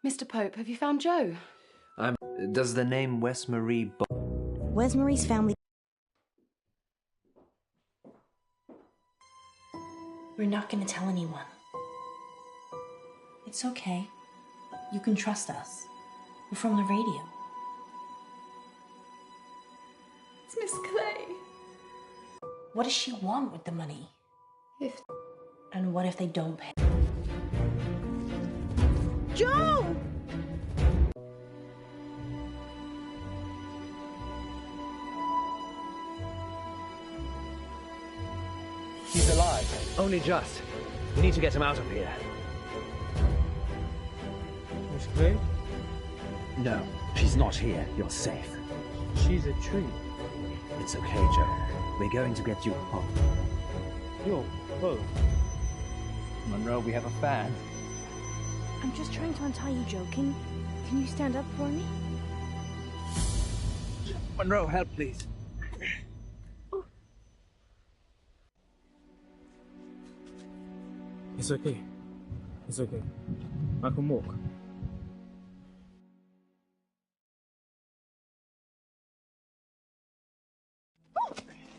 Mr. Pope, have you found Joe? Does the name Wes Marie... Wes Marie's family... We're not gonna tell anyone. It's okay. You can trust us. We're from the radio. It's Miss Clay. What does she want with the money? And what if they don't pay? Joe! He's alive. Only just. We need to get him out of here. Miss Clay? No, she's not here. You're safe. She's a tree. It's okay, Joe. We're going to get you home. Yo, Pope. Munro, we have a fan. I'm just trying to untie you, Joe. Can you stand up for me? Munro, help, please. It's okay. It's okay. I can walk.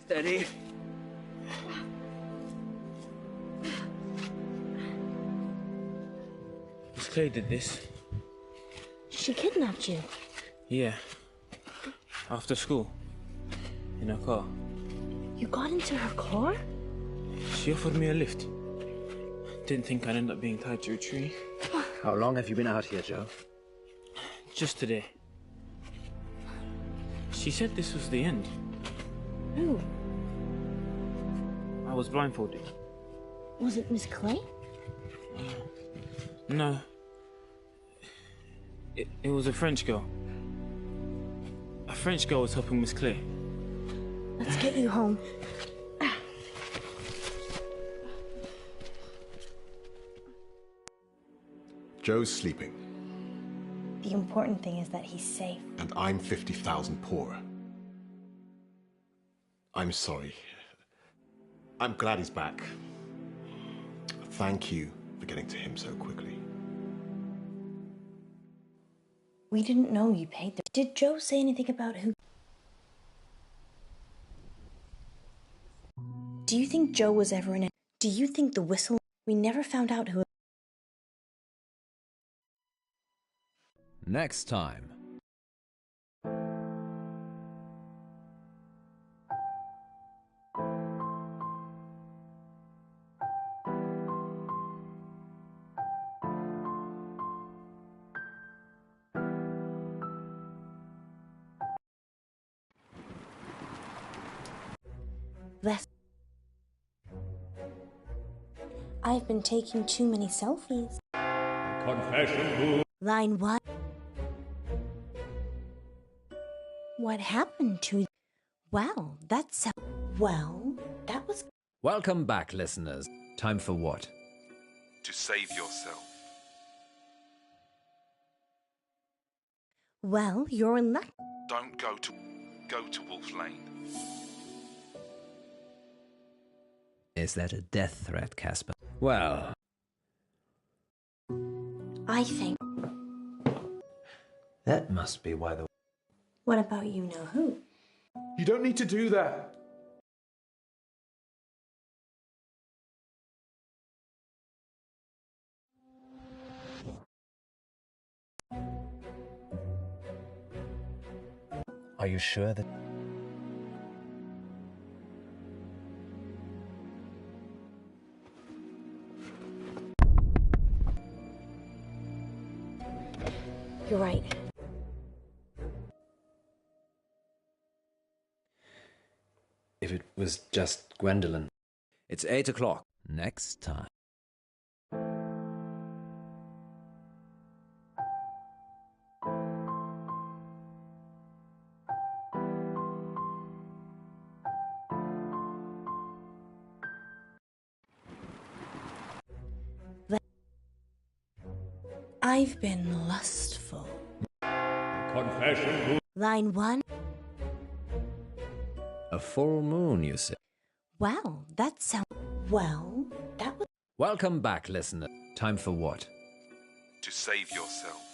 Steady. Miss Clay did this. She kidnapped you. Yeah. After school. In her car. You got into her car? She offered me a lift. Didn't think I'd end up being tied to a tree. How long have you been out here, Joe? just today. She said this was the end. Who? I was blindfolded. Was it Miss Clay? No. It was a French girl. A French girl was helping Miss Clay. Let's get you home. Joe's sleeping. The important thing is that he's safe. And I'm 50,000 poorer. I'm sorry. I'm glad he's back. Thank you for getting to him so quickly. We didn't know you paid the... Did Joe say anything about who... Do you think Joe was ever in it? Do you think the whistle... We never found out who... Next time. I've been taking too many selfies. Confession. Line 1. What happened to... Well, that's... Well, that was... Welcome back, listeners. Time for what? To save yourself. Well, you're in luck. Don't go to Wolf Lane. Is that a death threat, Casper? Well... I think... That must be why the... What about you know who? You don't need to do that. Are you sure that... You're right. If it was just Gwendolyn. It's 8 o'clock. Next time. I've been lustful. Confession. Line 1. A full moon, you say? Well, that sounds... Well, that was... Welcome back, listener. Time for what? To save yourself.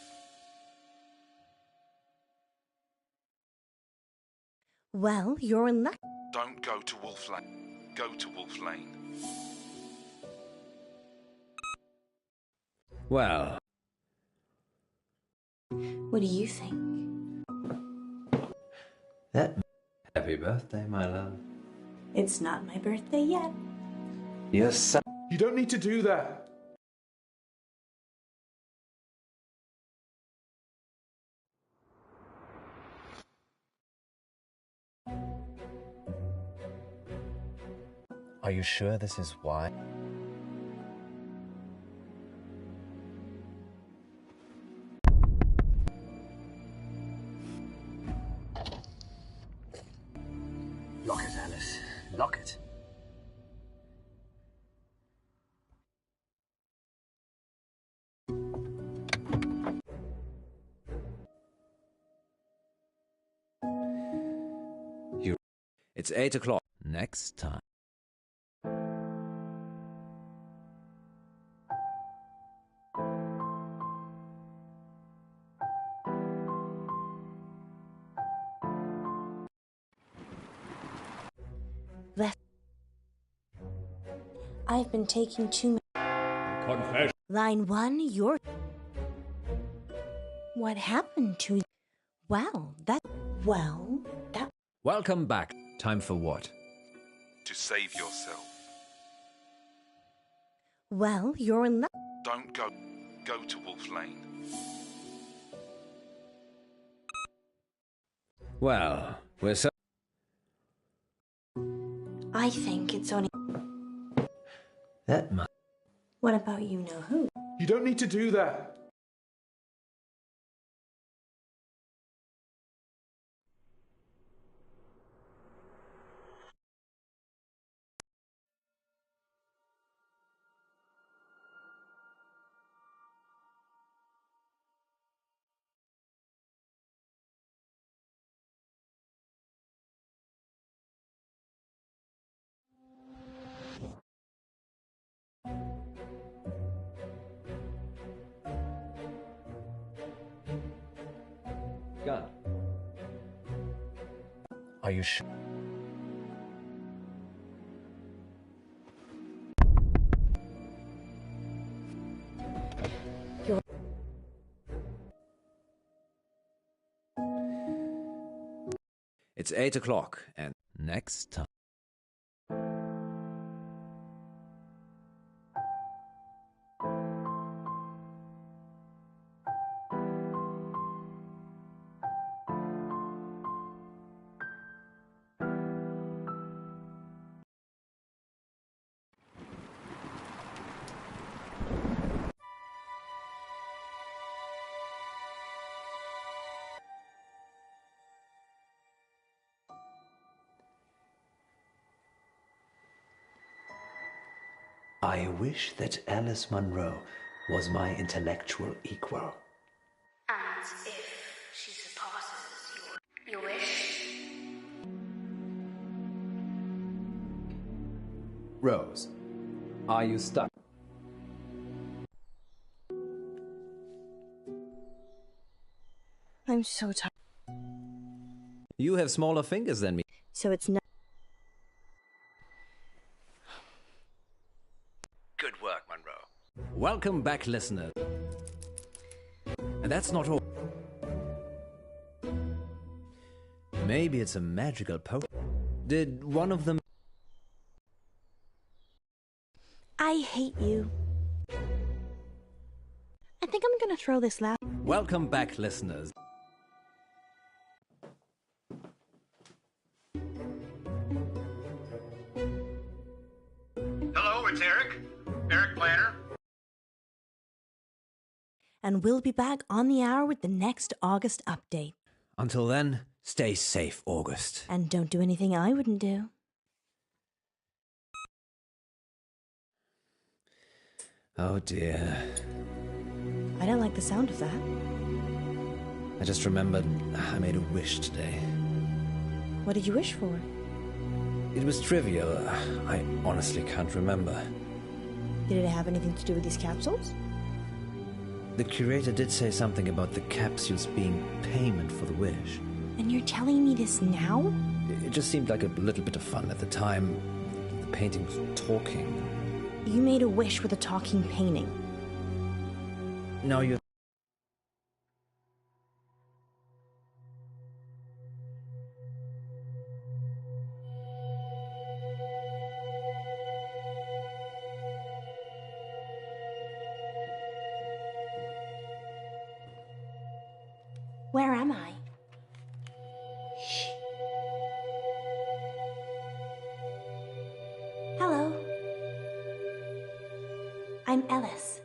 Well, you're in luck. Don't go to Wolf Lane. Go to Wolf Lane. Well... What do you think? That... Happy birthday, my love. It's not my birthday yet. You're so... You don't need to do that. Are you sure this is why? Lock it, Alice. Lock it. It's 8 o'clock. Next time. I've been taking too many... Confession. Line 1, you're... What happened to... Well, that... Well, that... Welcome back. Time for what? To save yourself. Well, you're in luck. Don't go to Wolf Lane. Well, we're so... I think it's only... That might... What about you know who? You don't need to do that. Gun. Are you sure? It's 8 o'clock, and next time. I wish that Alice Munro was my intellectual equal. And if she surpasses your wish? Rose, are you stuck? I'm so tired. You have smaller fingers than me. So it's not... Good work, Munro. Welcome back, listeners. And that's not all. Maybe it's a magical potion. Did one of them... I hate you. I think I'm gonna throw this lap. Welcome back, listeners. Hello, it's Eric. Eric Planner. And we'll be back on the hour with the next August update. Until then, stay safe, August. And don't do anything I wouldn't do. Oh dear. I don't like the sound of that. I just remembered I made a wish today. What did you wish for? It was trivial. I honestly can't remember. Did it have anything to do with these capsules? The curator did say something about the capsules being payment for the wish. And you're telling me this now? It just seemed like a little bit of fun at the time. The painting was talking. You made a wish with a talking painting. Now you're... Where am I? Shh. Hello. I'm Ellis.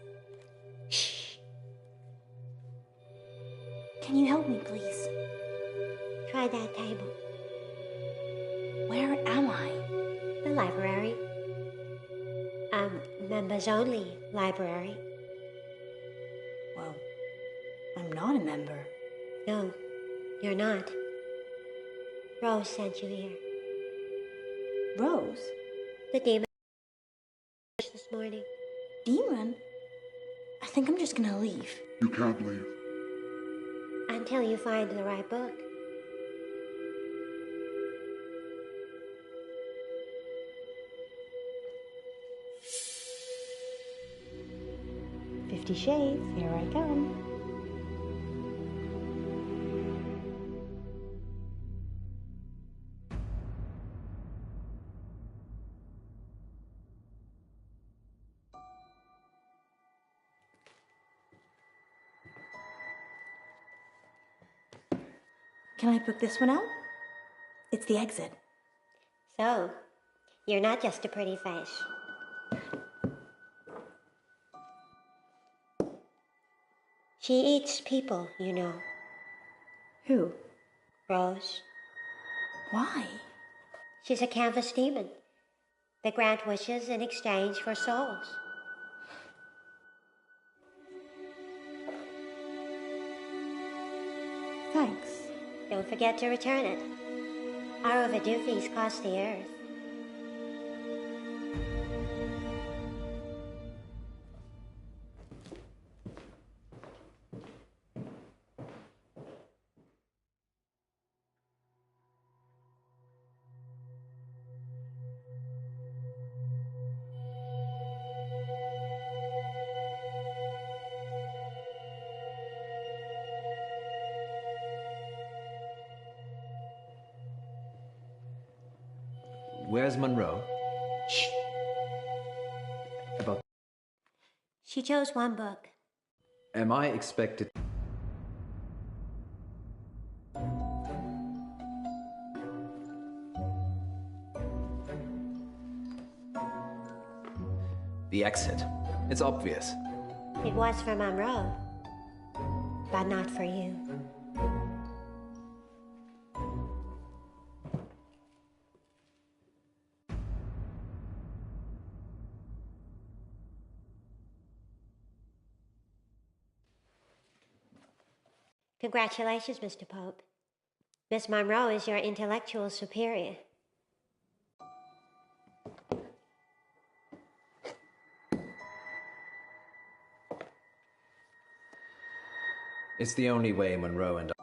Shh. Can you help me, please? Try that table. Where am I? The library. Members only library. Well, I'm not a member. No, you're not. Rose sent you here. Rose? The demon this morning. Demon? I think I'm just gonna leave. You can't leave. Until you find the right book. $50 Shades, here I come. Can I book this one out? It's the exit. So, you're not just a pretty face. She eats people, you know. Who? Rose. Why? She's a canvas demon. They grant wishes in exchange for souls. Thanks. Don't forget to return it. Our overdue fees cost the earth. Where's Munro? Shh. About... She chose one book. Am I expected... The exit. It's obvious. It was for Munro, but not for you. Congratulations, Mr. Pope. Miss Munro is your intellectual superior. It's the only way Munro and I...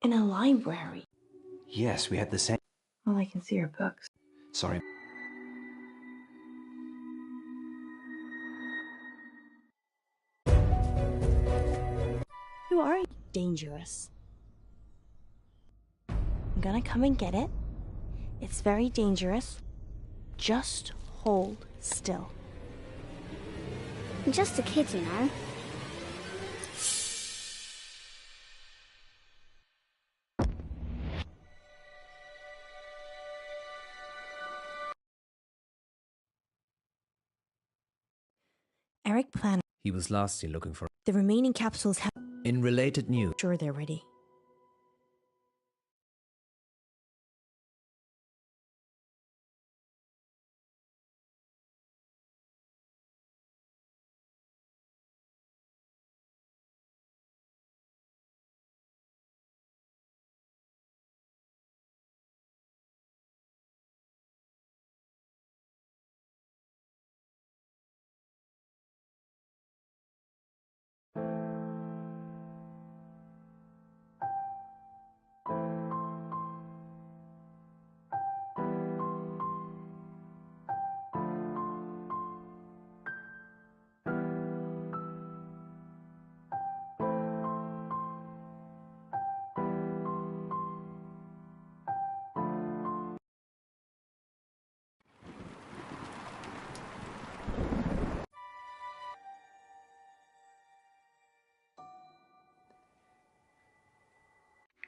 In a library. Yes, we had the same... All I can see are books. Sorry. Who are you? Dangerous. I'm gonna come and get it. It's very dangerous. Just hold still. I'm just a kid, you know. Eric planned. He was last seen looking for... The remaining capsules have... In related news... Sure they're ready.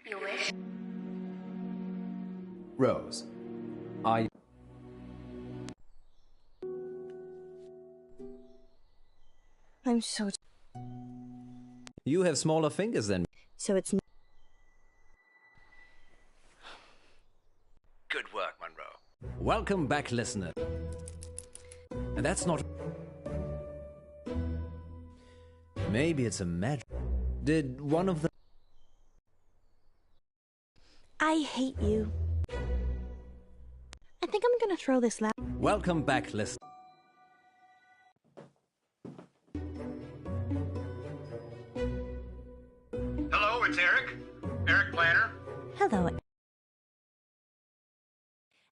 You wish? Rose, I... I'm so... You have smaller fingers than me. So it's... Good work, Munro. Welcome back, listener. And that's not... Maybe it's a magic. Did one of the... I hate you. I think I'm gonna throw this Welcome back, listener. Hello, it's Eric. Eric Planner. Hello.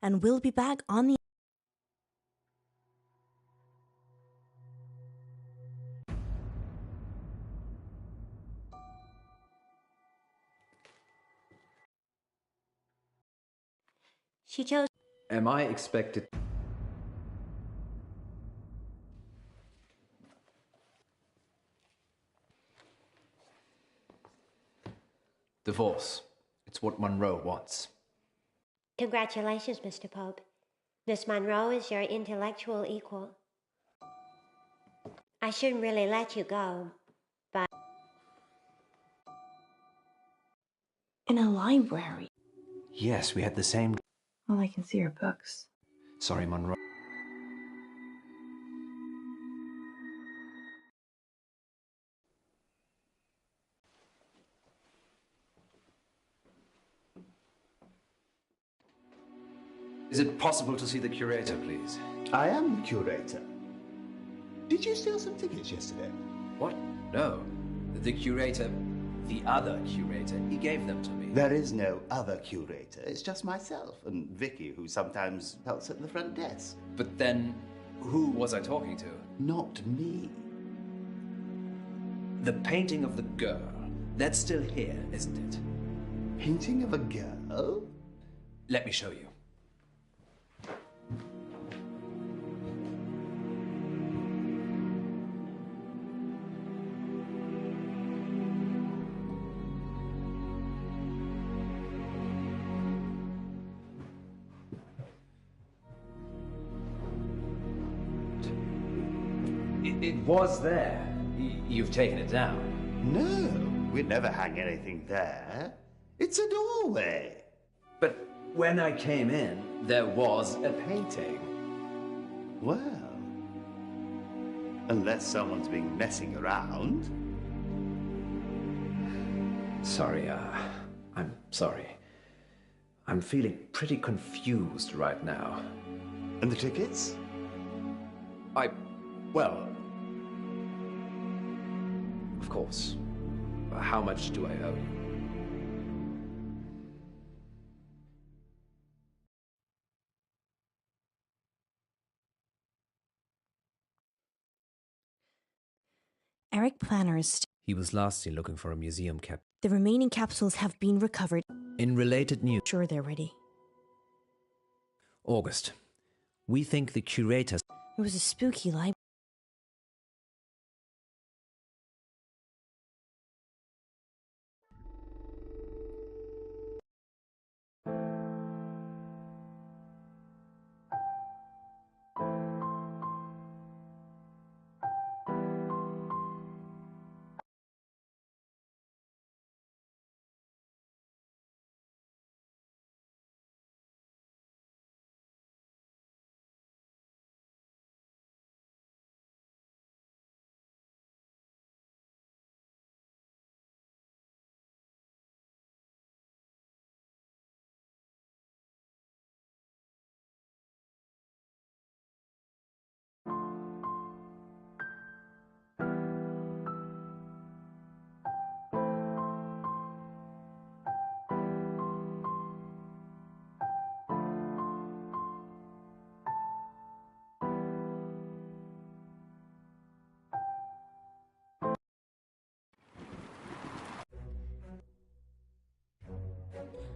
And we'll be back on the... She chose... Am I expected... Divorce. It's what Munro wants. Congratulations, Mr. Pope. Miss Munro is your intellectual equal. I shouldn't really let you go, but... In a library. Yes, we had the same... All I can see are books. Sorry, Munro. Is it possible to see the curator, please? I am the curator. Did you steal some tickets yesterday? What? No. The curator, the other curator, he gave them to me. There is no other curator. It's just myself and Vicky, who sometimes helps at the front desk. But then, who was I talking to? Not me. The painting of the girl. That's still here, isn't it? Painting of a girl? Let me show you. It was there. You've taken it down. No, we'd never hang anything there. It's a doorway. But when I came in, there was a painting. Well, unless someone's been messing around. Sorry, I'm sorry. I'm feeling pretty confused right now. And the tickets? Well, of course. How much do I owe you? Eric Planner is He was lastly looking for a museum cap. The remaining capsules have been recovered. In related news... Sure, they're ready. August. We think the curator... It was a spooky library.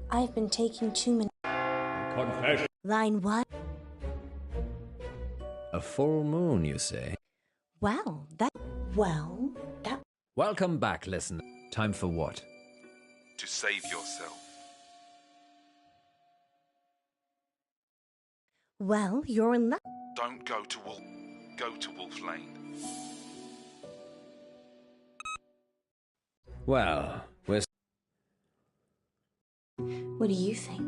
I've been taking 2 minutes. Confession. Line 1. A full moon, you say? Well, that... Welcome back, listener. Time for what? To save yourself. Well, you're in luck. Don't go to Wolf. Go to Wolf Lane. Well, we're... What do you think?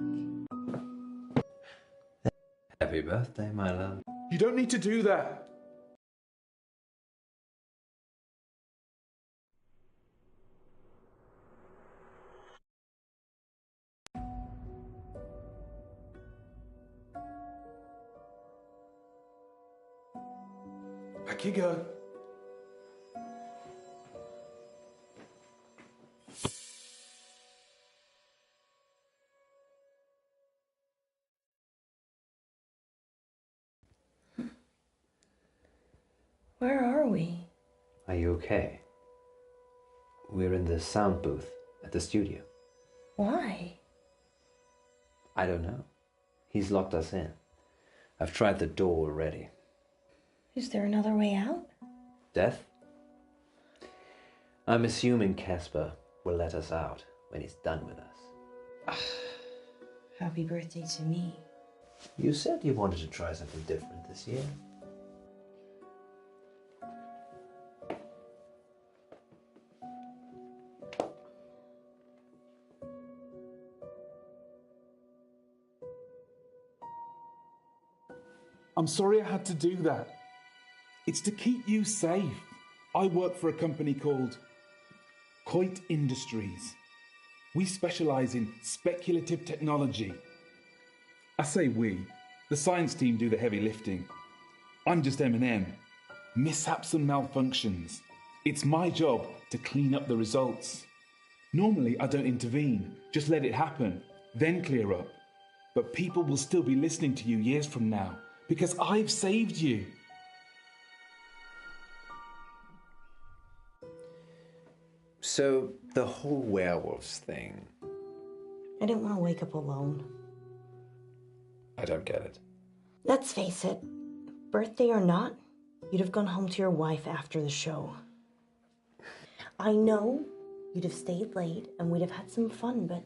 Happy birthday, my love. You don't need to do that. Back you go. Where are we? Are you okay? We're in the sound booth at the studio. Why? I don't know. He's locked us in. I've tried the door already. Is there another way out? Death? I'm assuming Casper will let us out. when he's done with us. Happy birthday to me. You said you wanted to try something different this year. I'm sorry I had to do that. It's to keep you safe. I work for a company called Coit Industries. We specialise in speculative technology. I say we. The science team do the heavy lifting. I'm just M&M. Mishaps and malfunctions. It's my job to clean up the results. Normally I don't intervene, just let it happen, then clear up. But people will still be listening to you years from now because I've saved you. So, the whole werewolves thing. I didn't want to wake up alone. I don't get it. Let's face it, birthday or not, you'd have gone home to your wife after the show. I know you'd have stayed late and we'd have had some fun, but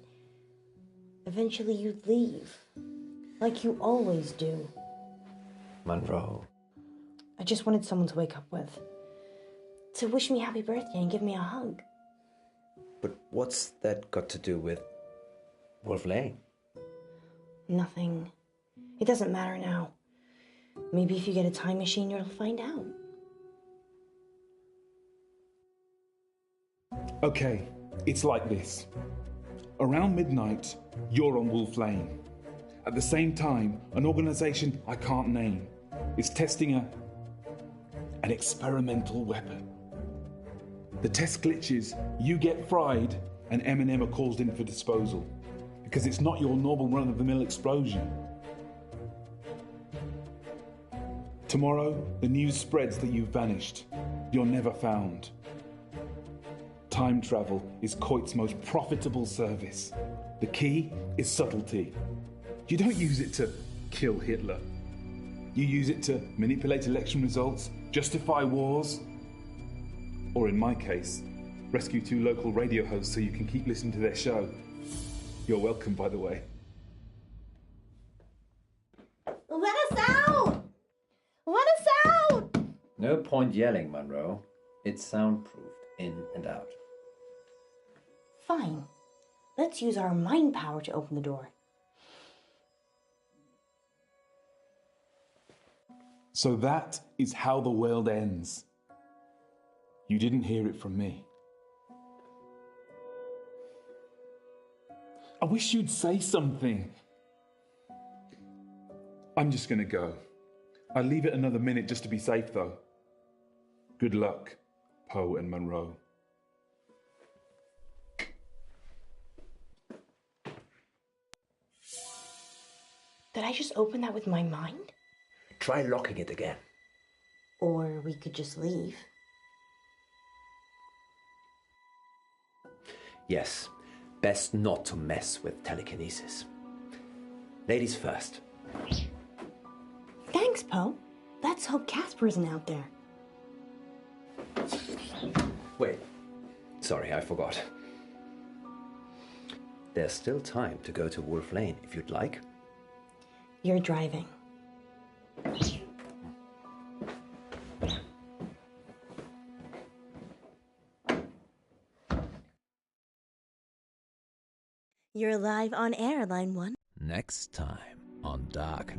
eventually you'd leave. Like you always do. Munro. I just wanted someone to wake up with. To wish me happy birthday and give me a hug. But what's that got to do with Wolf Lane? Nothing. It doesn't matter now. Maybe if you get a time machine, you'll find out. Okay, it's like this. Around midnight, you're on Wolf Lane. At the same time, an organisation I can't name is testing an experimental weapon. The test glitches, you get fried, and M&M are called in for disposal. Because it's not your normal run-of-the-mill explosion. Tomorrow, the news spreads that you've vanished. You're never found. Time travel is Coit's most profitable service. The key is subtlety. You don't use it to kill Hitler. You use it to manipulate election results, justify wars, or in my case, rescue 2 local radio hosts so you can keep listening to their show. You're welcome, by the way. Let us out! Let us out! No point yelling, Munro. It's soundproofed in and out. Fine. Let's use our mind power to open the door. So that is how the world ends. You didn't hear it from me. I wish you'd say something. I'm just gonna go. I'll leave it another minute just to be safe, though. Good luck, Poe and Munro. Did I just open that with my mind? Try locking it again. Or we could just leave. Yes, best not to mess with telekinesis. Ladies first. Thanks, Poe. Let's hope Casper isn't out there. Wait. Sorry, I forgot. There's still time to go to Wolf Lane if you'd like. You're driving. You're live on air, Line 1. Next time on Dark